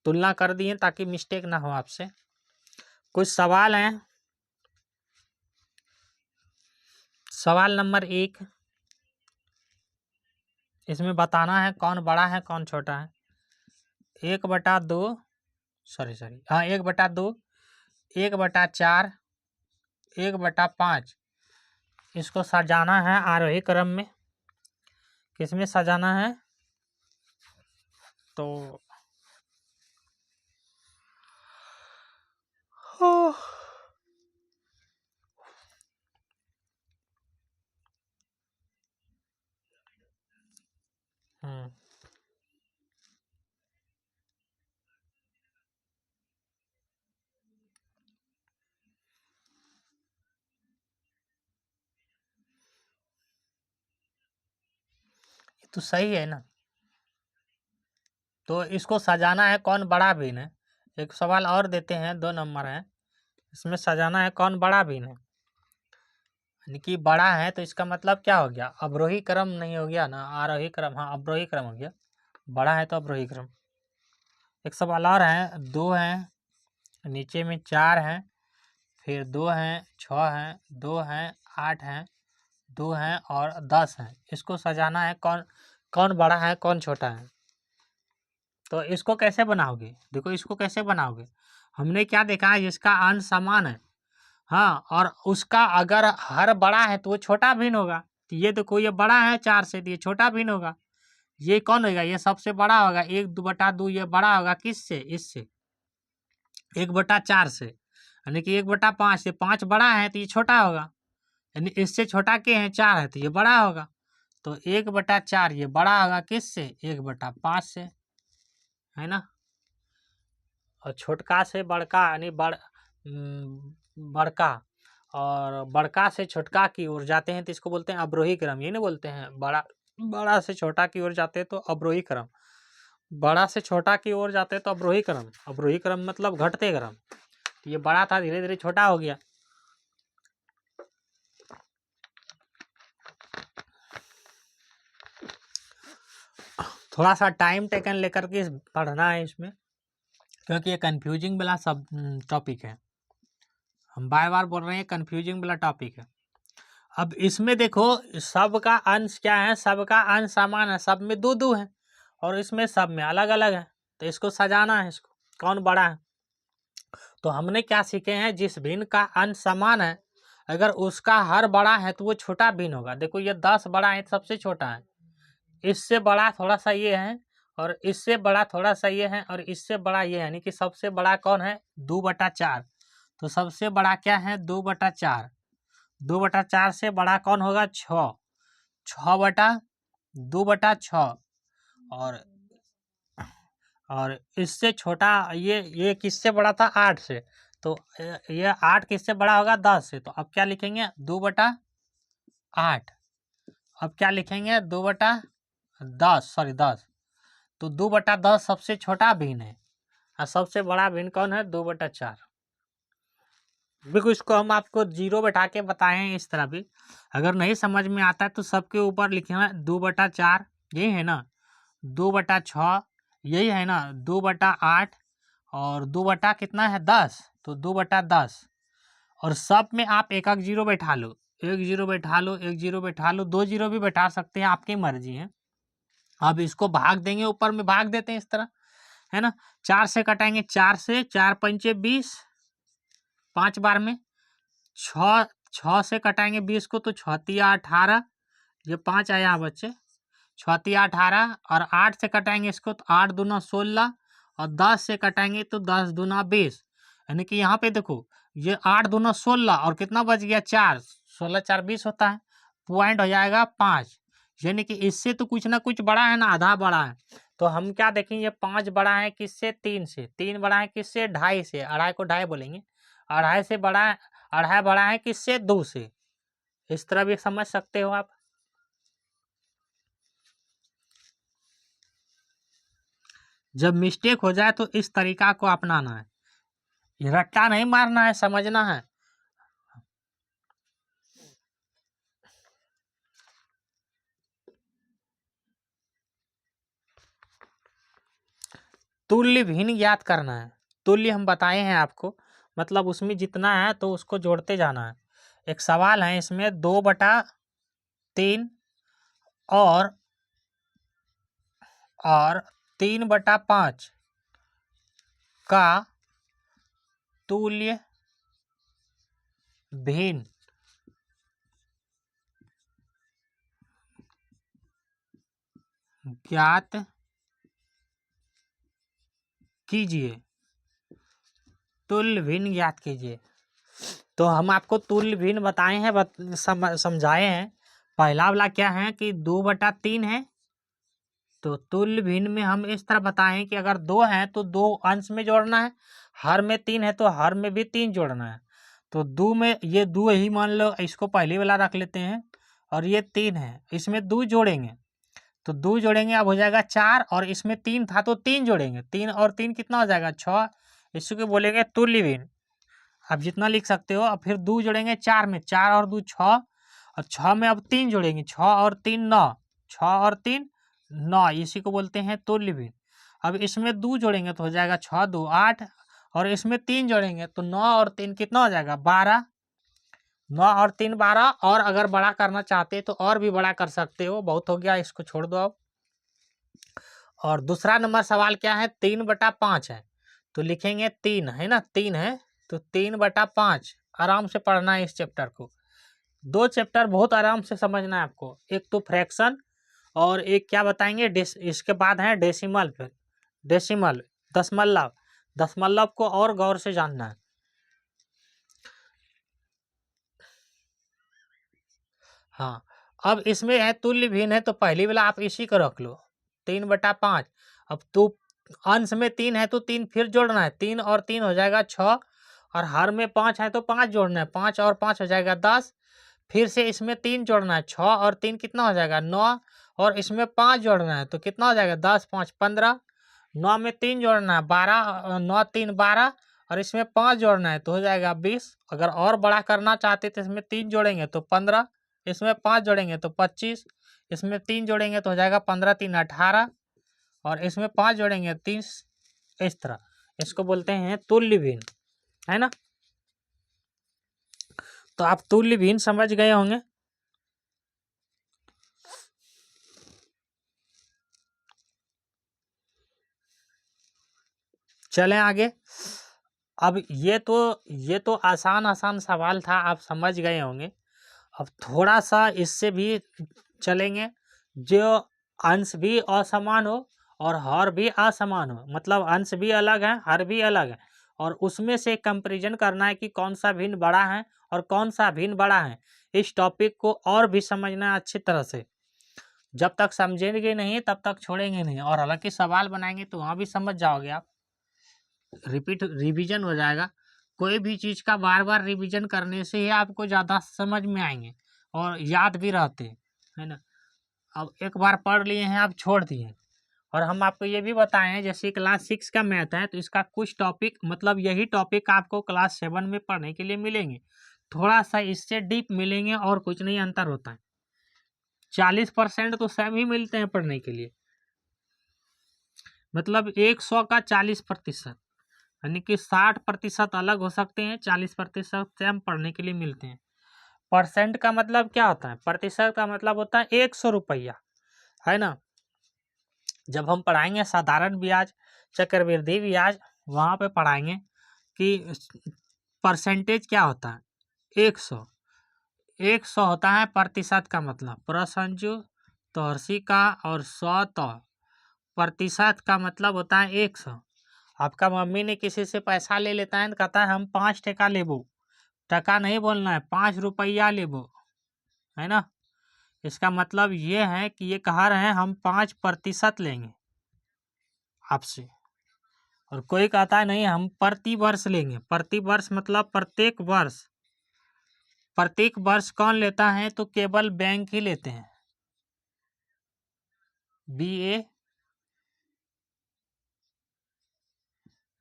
Speaker 1: तुलना कर दिए ताकि मिस्टेक ना हो आपसे। कुछ सवाल हैं। सवाल नंबर 1, इसमें बताना है कौन बड़ा है कौन छोटा है। 1/2, सॉरी हाँ 1/2, 1/4, 1/5, इसको सजाना है आरोही क्रम में। किसमें सजाना है, तो तो सही है ना। तो इसको सजाना है कौन बड़ा भिन्न है। एक सवाल और देते हैं, 2 नंबर है, इसमें सजाना है कौन बड़ा भिन्न है। यानी कि बड़ा है तो इसका मतलब क्या हो गया, अवरोही क्रम नहीं हो गया ना, आरोही क्रम, हाँ अवरोही क्रम हो गया। बड़ा है तो अवरोही क्रम। एक सवाल और है, 2 है, नीचे में 4 है, फिर 2 है, 6 है, 2 है, 8 है, 2 है और 10 है। इसको सजाना है कौन कौन बड़ा है कौन छोटा है। तो इसको कैसे बनाओगे, देखो इसको कैसे बनाओगे। हमने क्या देखा है, जिसका अंश समान है, हाँ, और उसका अगर हर बड़ा है तो वो छोटा भिन्न होगा। तो ये देखो ये बड़ा है 4 से, तो ये छोटा भिन्न होगा। ये कौन होगा, ये सबसे बड़ा होगा। 1/2 ये बड़ा होगा किससे, इससे 1/4 से, यानी कि 1/5 से। 5 बड़ा है तो ये छोटा होगा, यानी इससे छोटा के हैं 4 है तो ये बड़ा होगा। तो 1/4 ये बड़ा होगा किससे, 1/5 से, है ना। और छोटका से बड़का यानी बड़का, और बड़का से छोटका की ओर जाते हैं तो इसको बोलते हैं अवरोही क्रम। ये नहीं बोलते हैं बड़ा से छोटा की ओर जाते हैं तो अवरोही क्रम, बड़ा से छोटा की ओर जाते हैं तो अवरोही क्रम। अवरोही क्रम मतलब घटते क्रम। ये बड़ा था धीरे धीरे छोटा हो गया। थोड़ा सा टाइम टेकन लेकर के पढ़ना है इसमें, क्योंकि ये कंफ्यूजिंग वाला सब टॉपिक है। हम बार बार बोल रहे हैं कंफ्यूजिंग वाला टॉपिक है। अब इसमें देखो सब का अंश क्या है, सब का अंश समान है, सब में 2-2 है और इसमें सब में अलग अलग है। तो इसको सजाना है, इसको कौन बड़ा है। तो हमने क्या सीखे हैं, जिस भिन्न का अंश समान है अगर उसका हर बड़ा है तो वो छोटा भिन्न होगा। देखो ये 10 बड़ा है, सबसे छोटा है, इससे बड़ा थोड़ा सा ये है और इससे बड़ा थोड़ा सा ये है और इससे बड़ा ये है, यानी कि सबसे बड़ा कौन है, 2/4। तो सबसे बड़ा क्या है, 2/4। 2/4 से बड़ा कौन होगा, 6। 6/2/6 और इससे छोटा ये किससे बड़ा था, 8 से। तो ये 8 किससे बड़ा होगा, 10 से। तो अब क्या लिखेंगे, 2/8। अब क्या लिखेंगे, 2/10, सॉरी 10। तो 2/10 सबसे छोटा भिन्न है और सबसे बड़ा भिन्न कौन है, 2/4। देखो इसको हम आपको 0 बैठा के बताए हैं इस तरह भी। अगर नहीं समझ में आता है तो सबके ऊपर लिखेंगे 2/4, यही है ना, 2/6, यही है ना, 2/8 और 2 कितना है, 10। तो 2/10 और सब में आप एक 0 बैठा लो, 1 0 बैठा लो, 1 0 बैठा लो, 2 0 भी बैठा सकते हैं, आपकी मर्जी है। अब इसको भाग देंगे, ऊपर में भाग देते हैं इस तरह, है ना। 4 से कटाएंगे, 4 से 4 पंचे 20, 5 बार में। 6 से कटाएंगे 20 को तो 6×3=18, ये 5 आया बच्चे, 6×3=18। और 8 से कटाएंगे इसको तो 8×2=16 और 10 से कटाएंगे तो 10×2=20। यानी कि यहाँ पे देखो ये 8×2=16 और कितना बच गया, 4, 16×4=20 होता है, पॉइंट हो जाएगा 5। यानी कि इससे तो कुछ ना कुछ बड़ा है ना, आधा बड़ा है। तो हम क्या देखेंगे, 5 बड़ा है किससे, 3 से। 3 बड़ा है किससे, 2.5 से। 2.5 को 2.5 बोलेंगे, 2.5 से बड़ा है, 2.5 बड़ा है किससे? 2 से। इस तरह भी समझ सकते हो आप। जब मिस्टेक हो जाए तो इस तरीका को अपनाना है, रट्टा नहीं मारना है, समझना है। तुल्य भिन्न ज्ञात करना है। तुल्य हम बताए हैं आपको, मतलब उसमें जितना है तो उसको जोड़ते जाना है। एक सवाल है इसमें 2/3 और 3/5 का तुल्य भिन्न ज्ञात कीजिए। तुल्य भिन्न ज्ञात कीजिए। तो हम आपको तुल्य भिन्न बताए हैं, समझाए हैं। पहला वाला क्या है कि 2/3 है, तो तुल्य भिन्न में हम इस तरह बताएं कि अगर 2 है तो 2 अंश में जोड़ना है, हर में 3 है तो हर में भी 3 जोड़ना है। तो 2 में ये 2 ही मान लो, इसको पहले वाला रख लेते हैं, और ये 3 है, इसमें 2 जोड़ेंगे तो 2 जोड़ेंगे अब हो जाएगा 4, और इसमें 3 था तो 3 जोड़ेंगे, 3 और 3 कितना हो जाएगा? 6। इसको बोलेंगे तुल्य भिन्न। आप जितना लिख सकते हो। अब फिर 2 जोड़ेंगे 4 में, 4 और 2 6, और 6 में अब 3 जोड़ेंगे, 6 और 3 9, 6 और 3 9, इसी को बोलते हैं तुल्य भिन्न। अब इसमें 2 जोड़ेंगे तो हो जाएगा 6 2 8, और इसमें 3 जोड़ेंगे तो 9 और 3 कितना हो जाएगा? 12। 9 और 3 12। और अगर बड़ा करना चाहते तो और भी बड़ा कर सकते हो, बहुत हो गया, इसको छोड़ दो अब। और दूसरा नंबर सवाल क्या है? 3/5 है, तो लिखेंगे 3 है ना, 3 है तो 3/5। आराम से पढ़ना है इस चैप्टर को। 2 चैप्टर बहुत आराम से समझना है आपको। एक तो फ्रैक्शन, और एक क्या बताएंगे, इसके बाद है डेसिमल। फिर डेसिमल दशमलव, दशमलव को और गौर से जानना है। हाँ, अब इसमें है तुल्य भिन्न है, तो पहली वाला आप इसी को रख लो, 3/5। अब तो अंश में 3 है तो 3 फिर जोड़ना है, 3 और 3 हो जाएगा 6, और हर में 5 है तो 5 जोड़ना है, 5 और 5 हो जाएगा 10। फिर से इसमें 3 जोड़ना है, 6 और 3 कितना हो जाएगा? 9, और इसमें 5 जोड़ना है तो कितना हो जाएगा? 10 5 15। 9 में 3 जोड़ना है, 12, 9 3 12, और इसमें 5 जोड़ना है तो हो जाएगा 20। अगर और बड़ा करना चाहते तो इसमें 3 जोड़ेंगे तो 15, इसमें 5 जोड़ेंगे तो 25, इसमें 3 जोड़ेंगे तो हो जाएगा 15 3 18, और इसमें 5 जोड़ेंगे 30। इस तरह इसको बोलते हैं तुल्य भिन्न, है ना। तो आप तुल्य भिन्न समझ गए होंगे। चलें आगे। अब ये तो आसान आसान सवाल था, आप समझ गए होंगे। अब थोड़ा सा इससे भी चलेंगे, जो अंश भी असमान हो और हर भी असमान हो, मतलब अंश भी अलग है, हर भी अलग है, और उसमें से कंपैरिजन करना है कि कौन सा भिन्न बड़ा है और कौन सा भिन्न बड़ा है। इस टॉपिक को और भी समझना है अच्छी तरह से। जब तक समझेंगे नहीं तब तक छोड़ेंगे नहीं, और हालांकि सवाल बनाएंगे तो वहाँ भी समझ जाओगे आप। रिवीजन हो जाएगा। कोई भी चीज़ का बार बार रिवीजन करने से ही आपको ज़्यादा समझ में आएंगे और याद भी रहते हैं, है ना। अब एक बार पढ़ लिए हैं, आप छोड़ दिए। और हम आपको ये भी बताए हैं, जैसे क्लास 6 का मैथ है तो इसका कुछ टॉपिक, मतलब यही टॉपिक आपको क्लास 7 में पढ़ने के लिए मिलेंगे, थोड़ा सा इससे डीप मिलेंगे, और कुछ नहीं अंतर होता है। 40% तो सेम ही मिलते हैं पढ़ने के लिए, मतलब 100 का 40%, यानी कि 60% अलग हो सकते हैं, 40% सेम पढ़ने के लिए मिलते हैं। परसेंट का मतलब क्या होता है? प्रतिशत का मतलब होता है 100 रुपया, है ना। जब हम पढ़ाएंगे साधारण ब्याज, चक्रवृद्धि ब्याज, वहाँ पे पढ़ाएंगे कि परसेंटेज क्या होता है। 100 होता है प्रतिशत का मतलब, प्रसंजु तोरसी का, और 100 प्रतिशत का मतलब होता है 100। आपका मम्मी ने किसी से पैसा ले लेता है तो कहता है हम 5 टका लेबो, टका नहीं बोलना है, 5 रुपया लेबो, है ना। इसका मतलब ये है कि ये कह रहे हैं हम 5% लेंगे आपसे। और कोई कहता है नहीं हम प्रति वर्ष लेंगे, प्रति वर्ष मतलब प्रत्येक वर्ष, प्रत्येक वर्ष कौन लेता है? तो केवल बैंक ही लेते हैं, BA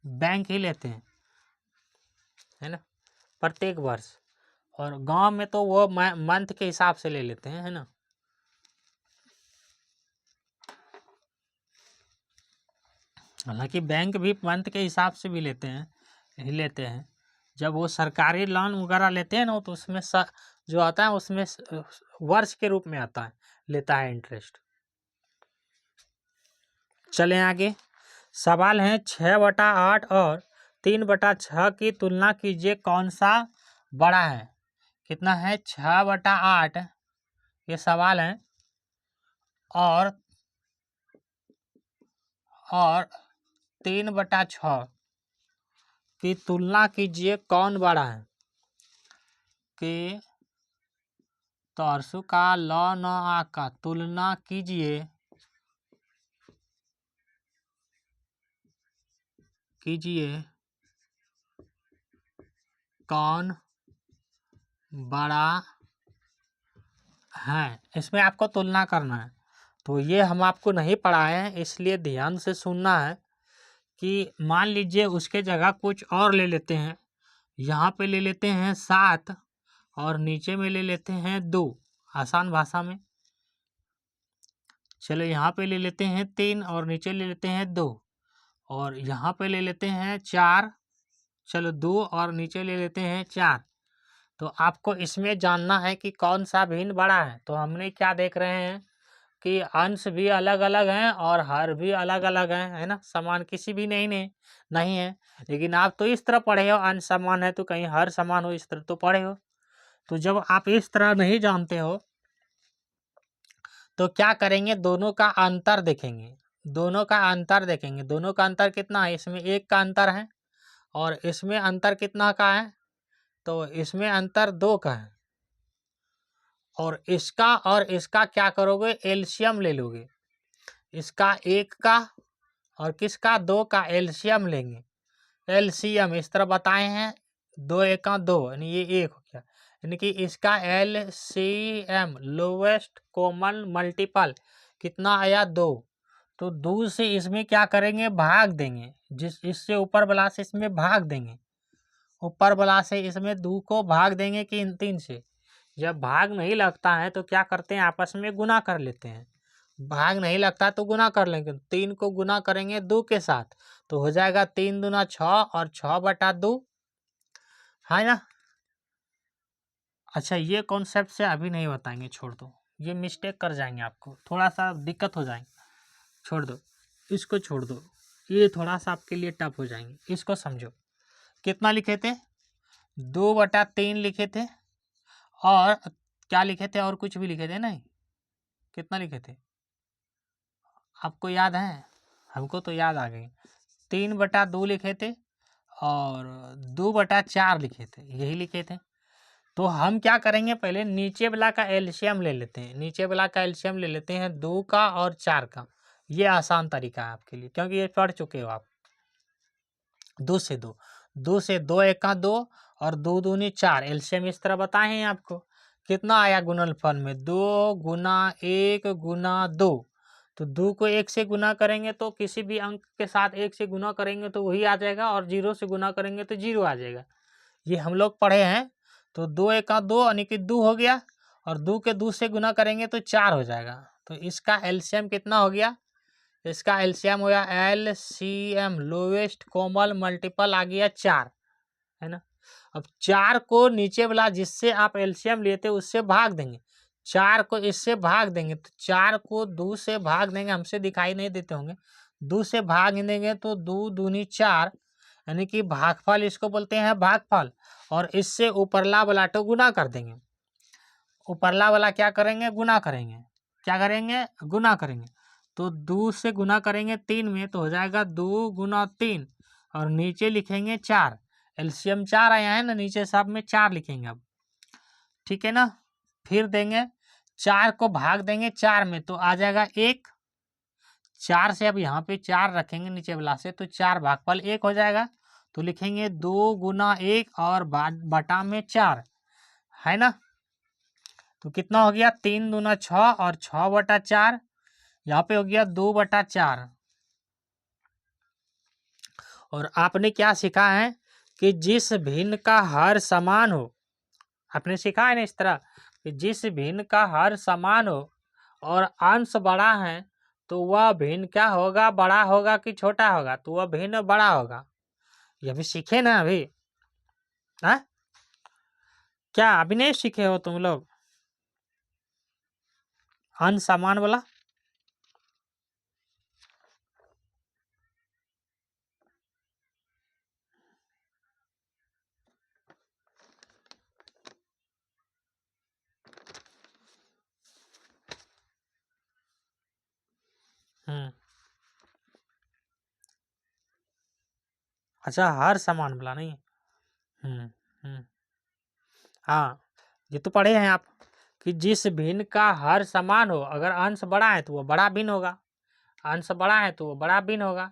Speaker 1: बैंक ही लेते हैं, है ना, प्रत्येक वर्ष। और गांव में तो वो मंथ के हिसाब से ले लेते हैं, है ना। हालांकि बैंक भी मंथ के हिसाब से भी लेते हैं। जब वो सरकारी लोन वगैरह लेते हैं ना, तो उसमें जो आता है उसमें वर्ष के रूप में आता है, लेता है इंटरेस्ट। चलें आगे। सवाल है 6/8 और 3/6 की तुलना कीजिए, कौन सा बड़ा है? कितना है? 6/8 ये सवाल है, और 3/6 की तुलना कीजिए, कौन बड़ा है? कि तोरसु का लॉ न आका, तुलना कीजिए कौन बड़ा है। इसमें आपको तुलना करना है, तो ये हम आपको नहीं पढ़ाए हैं, इसलिए ध्यान से सुनना है। कि मान लीजिए उसके जगह कुछ और ले लेते हैं, यहाँ पे ले लेते हैं 7 और नीचे में ले लेते हैं 2, आसान भाषा में। चलो यहाँ पे ले लेते हैं 3 और नीचे ले लेते हैं 2, और यहाँ पे ले लेते हैं 4, चलो 2 और नीचे ले लेते हैं 4। तो आपको इसमें जानना है कि कौन सा भिन्न बड़ा है। तो हमने क्या देख रहे हैं कि अंश भी अलग अलग हैं और हर भी अलग अलग हैं, है ना, समान किसी भी नहीं है। लेकिन आप तो इस तरह पढ़े हो अंश समान है तो कहीं हर समान हो, इस तरह तो पढ़े हो। तो जब आप इस तरह नहीं जानते हो तो क्या करेंगे, दोनों का अंतर देखेंगे। दोनों का अंतर कितना है? इसमें 1 का अंतर है, और इसमें अंतर कितना का है? तो इसमें अंतर 2 का है। और इसका क्या करोगे? एलसीएम ले लोगे। इसका 1 का और किसका? 2 का एलसीएम लेंगे। एलसीएम इस तरह बताए हैं, 2 एका 2 यानी ये 1 हो गया, यानी कि इसका एलसीएम लोवेस्ट कॉमन मल्टीपल कितना आया? 2। तो 2 से इसमें क्या करेंगे? भाग देंगे। इससे ऊपर वाला से इसमें भाग देंगे, ऊपर वाला से इसमें 2 को भाग देंगे कि इन 3 से। जब भाग नहीं लगता है तो क्या करते हैं? आपस में गुना कर लेते हैं। भाग नहीं लगता तो गुना कर लेंगे, 3 को गुना करेंगे 2 के साथ, तो हो जाएगा 3 दूना 6 और 6/2, है ना। अच्छा, ये कॉन्सेप्ट से अभी नहीं बताएंगे, छोड़ दो, ये मिस्टेक कर जाएंगे, आपको थोड़ा सा दिक्कत हो जाएंगे, छोड़ दो, इसको छोड़ दो, ये थोड़ा सा आपके लिए टफ हो जाएंगे। इसको समझो, कितना लिखे थे? 2/3 लिखे थे, और क्या लिखे थे? और कुछ भी लिखे थे नहीं? कितना लिखे थे आपको याद है? हमको तो याद आ गई। 3/2 लिखे थे और 2/4 लिखे थे, यही लिखे थे। तो हम क्या करेंगे, पहले नीचे वाला का एलसीएम ले लेते हैं। नीचे वाला का एलसीएम ले लेते हैं 2 का और 4 का। ये आसान तरीका है आपके लिए, क्योंकि ये पढ़ चुके हो आप। 2 से 2, 2 से 2 एका 2 और 2 दूनी 4, एलसीएम इस तरह बताए हैं आपको। कितना आया गुणनफल में? 2 गुना 1 गुना 2। तो 2 को 1 से गुना करेंगे तो किसी भी अंक के साथ 1 से गुना करेंगे तो वही आ जाएगा, और 0 से गुना करेंगे तो 0 आ जाएगा। ये हम लोग पढ़े हैं। तो 2 एका 2 यानी कि 2 हो गया, और 2 के 2 से गुना करेंगे तो 4 हो जाएगा। तो इसका एलसीएम कितना हो गया? इसका एलसीएम हो गया एलसीएम लोवेस्ट कॉमन मल्टीपल आ गया 4, है ना। अब 4 को नीचे वाला जिससे आप एलसीएम लेते उससे भाग देंगे, 4 को इससे भाग देंगे, तो 4 को 2 से भाग देंगे, हमसे दिखाई नहीं देते होंगे, 2 से भाग देंगे तो 2 दूनी 4, यानी कि भागफल इसको बोलते हैं भागफल। और इससे ऊपरला वाला तो गुना कर देंगे। ऊपरला वाला क्या करेंगे? गुना करेंगे। क्या करेंगे? गुना करेंगे। तो 2 से गुना करेंगे 3 में तो हो जाएगा 2 गुना 3, और नीचे लिखेंगे 4। एलसीएम 4 आया है ना, नीचे सब में 4 लिखेंगे अब, ठीक है ना। फिर देंगे 4 को भाग देंगे 4 में तो आ जाएगा 1। 4 से अब यहाँ पे 4 रखेंगे नीचे वाला से, तो 4 भागफल 1 हो जाएगा। तो लिखेंगे 2 गुना 1 और बटा में 4, है ना। तो कितना हो गया 3 दूना 6 और 6/4, यहाँ पे हो गया 2/4। और आपने क्या सीखा है कि जिस भिन्न का हर समान हो, आपने सीखा है ना इस तरह कि जिस भिन्न का हर समान हो और अंश बड़ा है तो वह भिन्न क्या होगा, बड़ा होगा कि छोटा होगा, तो वह भिन्न बड़ा होगा। ये भी सीखे ना अभी, हाँ क्या अभी नहीं सीखे हो तुम लोग अंश समान वाला? हम्म, अच्छा हर समान वाला नहीं। हम्म हम्म, हाँ ये तो पढ़े हैं आप कि जिस भिन्न का हर समान हो, अगर अंश बड़ा है तो वो बड़ा भिन्न होगा, अंश बड़ा है तो वो बड़ा भिन्न होगा।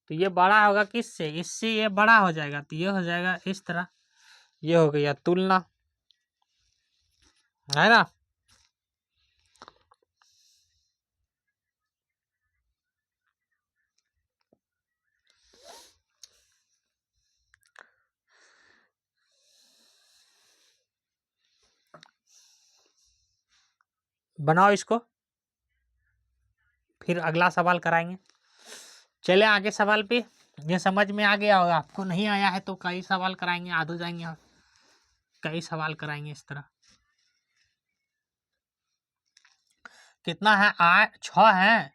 Speaker 1: तो ये बड़ा होगा किससे, इससे ये बड़ा हो जाएगा, तो ये हो जाएगा इस तरह। ये हो गया तुलना, है ना। बनाओ इसको, फिर अगला सवाल कराएंगे। चले आगे सवाल पे। ये समझ में आ गया होगा, आपको नहीं आया है तो कई सवाल कराएंगे, आध हो जाएंगे और कई सवाल कराएंगे इस तरह। कितना है, 8 6 है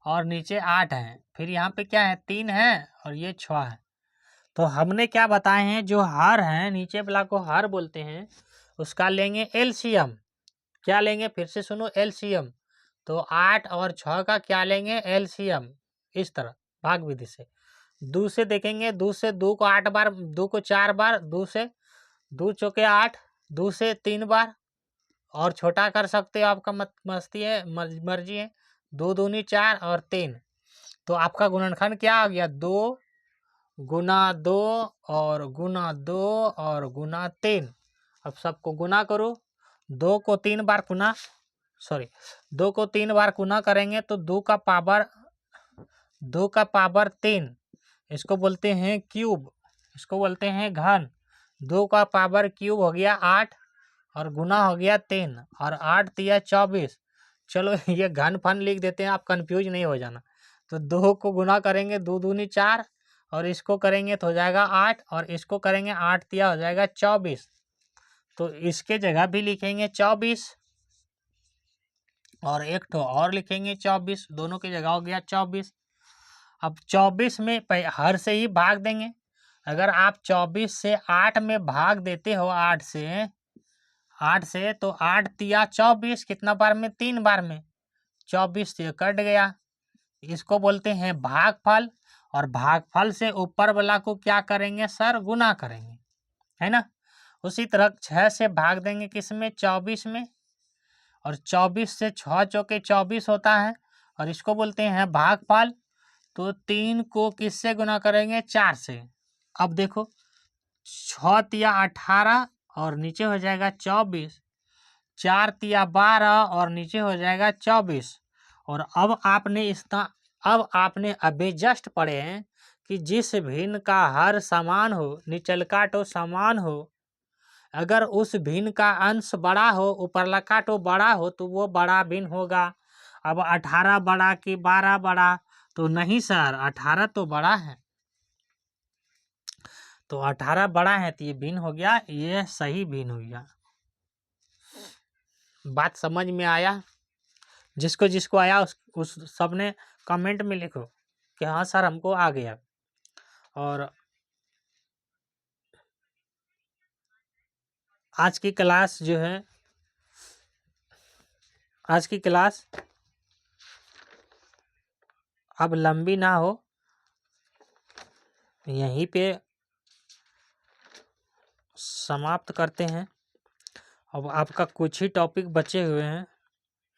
Speaker 1: और नीचे 8 है, फिर यहाँ पे क्या है 3 है और ये 6 है। तो हमने क्या बताए हैं, जो हर है नीचे वाला को हर बोलते हैं, उसका लेंगे एलसीएम। क्या लेंगे, फिर से सुनो, एलसीएम। तो 8 और 6 का क्या लेंगे, एलसीएम। इस तरह भाग विधि से 2 से देखेंगे, 2 से 2 को 8 बार, 2 को 4 बार, 2 से 2 चौके 8, 2 से 3 बार, और छोटा कर सकते हो, आपका मस्ती है, मर्जी है। 2 दूनी 4 और 3, तो आपका गुणनखंड क्या आ गया, 2 गुना 2 और गुना 2 और गुना 3। अब सबको गुना करो, 2 को 3 बार गुना, सॉरी 2 को 3 बार गुना करेंगे तो 2 का पावर 3, इसको बोलते हैं क्यूब, इसको बोलते हैं घन। 2 का पावर क्यूब हो गया 8 और गुना हो गया 3, और 8 तिया 24। चलो ये घन फन लिख देते हैं, आप कंफ्यूज नहीं हो जाना। तो 2 को गुना करेंगे, 2 दूनी 4, और इसको करेंगे तो हो जाएगा 8, और इसको करेंगे 8 तिया हो जाएगा 24। तो इसके जगह भी लिखेंगे 24, और एक तो और लिखेंगे 24, दोनों की जगह हो गया 24। अब 24 में हर से ही भाग देंगे। अगर आप 24 से 8 में भाग देते हो, 8 से तो 8 तिया 24, कितना बार में, 3 बार में, 24 से कट गया। इसको बोलते हैं भागफल, और भागफल से ऊपर वाला को क्या करेंगे सर, गुना करेंगे, है ना। उसी तरह 6 से भाग देंगे किसमें, 24 में, और 24 से 6 चौके 24 होता है, और इसको बोलते हैं भागफल। तो 3 को किससे गुना करेंगे, 4 से। अब देखो 6 तिया 18 और नीचे हो जाएगा 24, 4 तिया 12 और नीचे हो जाएगा 24। और अब आपने अभी जस्ट पढ़े हैं कि जिस भिन्न का हर समान हो, निचल काटो समान हो, अगर उस भिन्न का अंश बड़ा हो, ऊपरला काटो बड़ा हो, तो वो बड़ा भिन्न होगा। अब 18 बड़ा कि 12 बड़ा, तो नहीं सर 18 तो बड़ा है, तो 18 बड़ा है तो ये भिन्न हो गया, ये सही भिन्न हो गया। बात समझ में आया? जिसको जिसको आया उस सब ने कमेंट में लिखो कि हाँ सर हमको आ गया। और आज की क्लास जो है, आज की क्लास अब लंबी ना हो, यहीं पे समाप्त करते हैं। अब आपका कुछ ही टॉपिक बचे हुए हैं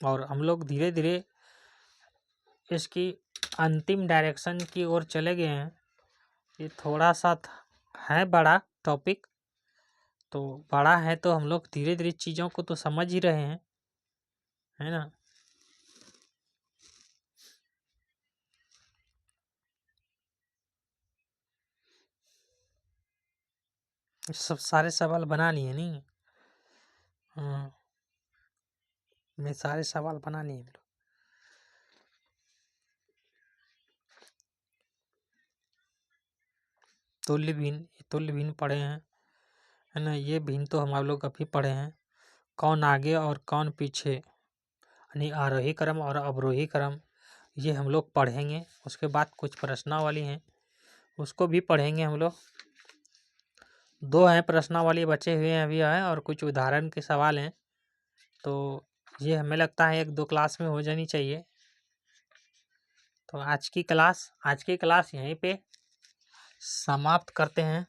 Speaker 1: और हम लोग धीरे धीरे इसकी अंतिम डायरेक्शन की ओर चले गए हैं। ये थोड़ा सा है बड़ा टॉपिक, तो बड़ा है तो हम लोग धीरे धीरे चीज़ों को तो समझ ही रहे हैं, है ना। सब सारे सवाल बना लिए नहीं। हाँ, मैं सारे सवाल बना लिए हम लोग। तुल्य भिन्न पढ़े हैं, है ना। ये भिन्न तो हम लोग अभी पढ़े हैं। कौन आगे और कौन पीछे, यानी आरोही क्रम और अवरोही क्रम, ये हम लोग पढ़ेंगे। उसके बाद कुछ प्रश्नावली हैं, उसको भी पढ़ेंगे हम लोग। 2 हैं प्रश्नावली बचे हुए हैं अभी है, और कुछ उदाहरण के सवाल हैं। तो ये हमें लगता है 1-2 क्लास में हो जानी चाहिए। तो आज की क्लास यहीं पे समाप्त करते हैं।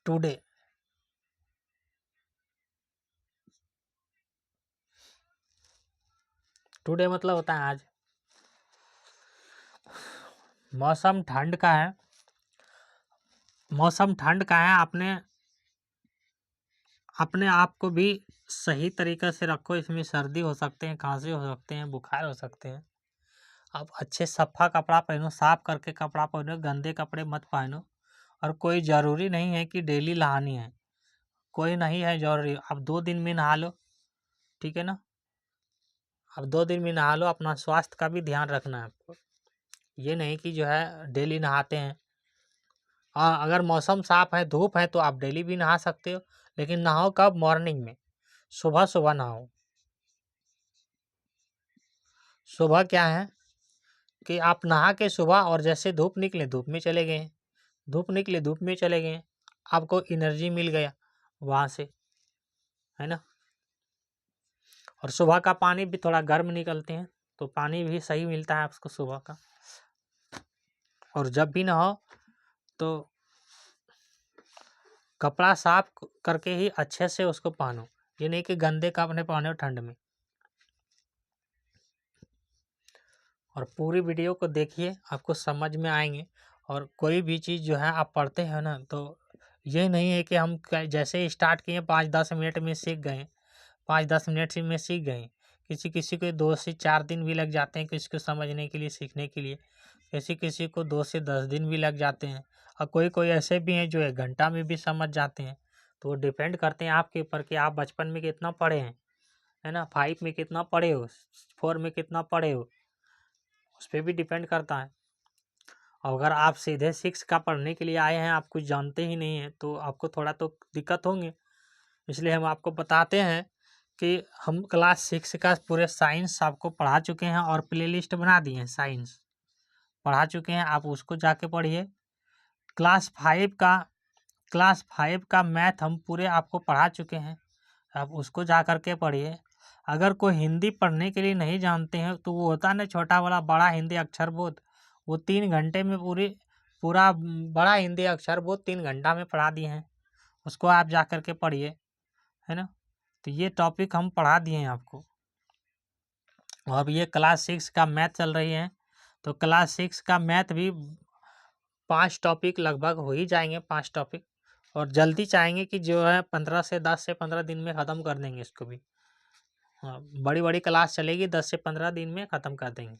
Speaker 1: टुडे मतलब होता है आज। मौसम ठंड का है, अपने आप को भी सही तरीके से रखो। इसमें सर्दी हो सकते हैं, खांसी हो सकते हैं, बुखार हो सकते हैं। आप अच्छे सफ़ा कपड़ा पहनो, साफ करके कपड़ा पहनो, गंदे कपड़े मत पहनो। और कोई ज़रूरी नहीं है कि डेली नहानी है, कोई नहीं है ज़रूरी। आप 2 दिन में नहा लो, ठीक है ना। आप 2 दिन में नहा लो। अपना स्वास्थ्य का भी ध्यान रखना है आपको। ये नहीं कि जो है डेली नहाते हैं। हाँ, अगर मौसम साफ है, धूप है, तो आप डेली भी नहा सकते हो। लेकिन नहाओ कब? मॉर्निंग में, सुबह सुबह नहाओ। सुबह क्या है कि आप नहा के सुबह, और जैसे धूप निकले धूप में चले गए, धूप निकले धूप में चले गए, आपको एनर्जी मिल गया वहाँ से, है ना। और सुबह का पानी भी थोड़ा गर्म निकलते हैं, तो पानी भी सही मिलता है आपको सुबह का। और जब भी नहाओ तो कपड़ा साफ करके ही अच्छे से उसको पहनो। ये नहीं कि गंदे कपड़े पहनो ठंड में। और पूरी वीडियो को देखिए, आपको समझ में आएंगे। और कोई भी चीज़ जो है आप पढ़ते हैं ना, तो ये नहीं है कि हम जैसे स्टार्ट किए 5-10 मिनट में सीख गए, 5-10 मिनट में सीख गए। किसी किसी को 2 से 4 दिन भी लग जाते हैं किसी को समझने के लिए, सीखने के लिए। किसी किसी को 2 से 10 दिन भी लग जाते हैं। और कोई कोई ऐसे भी हैं जो 1 घंटा में भी समझ जाते हैं। तो वो डिपेंड करते हैं आपके ऊपर कि आप बचपन में कितना पढ़े हैं, है ना। 5 में कितना पढ़े हो, 4 में कितना पढ़े हो, उस पर भी डिपेंड करता है। और अगर आप सीधे 6 का पढ़ने के लिए आए हैं, आप कुछ जानते ही नहीं हैं, तो आपको थोड़ा तो दिक्कत होंगे। इसलिए हम आपको बताते हैं कि हम क्लास 6 का पूरे साइंस आपको पढ़ा चुके हैं, और प्लेलिस्ट बना दिए हैं, साइंस पढ़ा चुके हैं। आप उसको जाके पढ़िए। क्लास 5 का मैथ हम पूरे आपको पढ़ा चुके हैं, आप उसको जा कर के पढ़िए। अगर कोई हिंदी पढ़ने के लिए नहीं जानते हैं, तो वो होता है ना छोटा वाला बड़ा हिंदी अक्षर बोध, वो 3 घंटे में पूरा बड़ा हिंदी अक्षर बोध 3 घंटा में पढ़ा दिए हैं। उसको आप जा कर के पढ़िए, है ना। तो ये टॉपिक हम पढ़ा दिए हैं आपको। और अब ये क्लास 6 का मैथ चल रही है, तो क्लास 6 का मैथ भी 5 टॉपिक लगभग हो ही जाएंगे, 5 टॉपिक। और जल्दी चाहेंगे कि जो है 10 से 15 दिन में ख़त्म कर देंगे इसको भी। हाँ, बड़ी बड़ी क्लास चलेगी, 10 से 15 दिन में ख़त्म कर देंगे।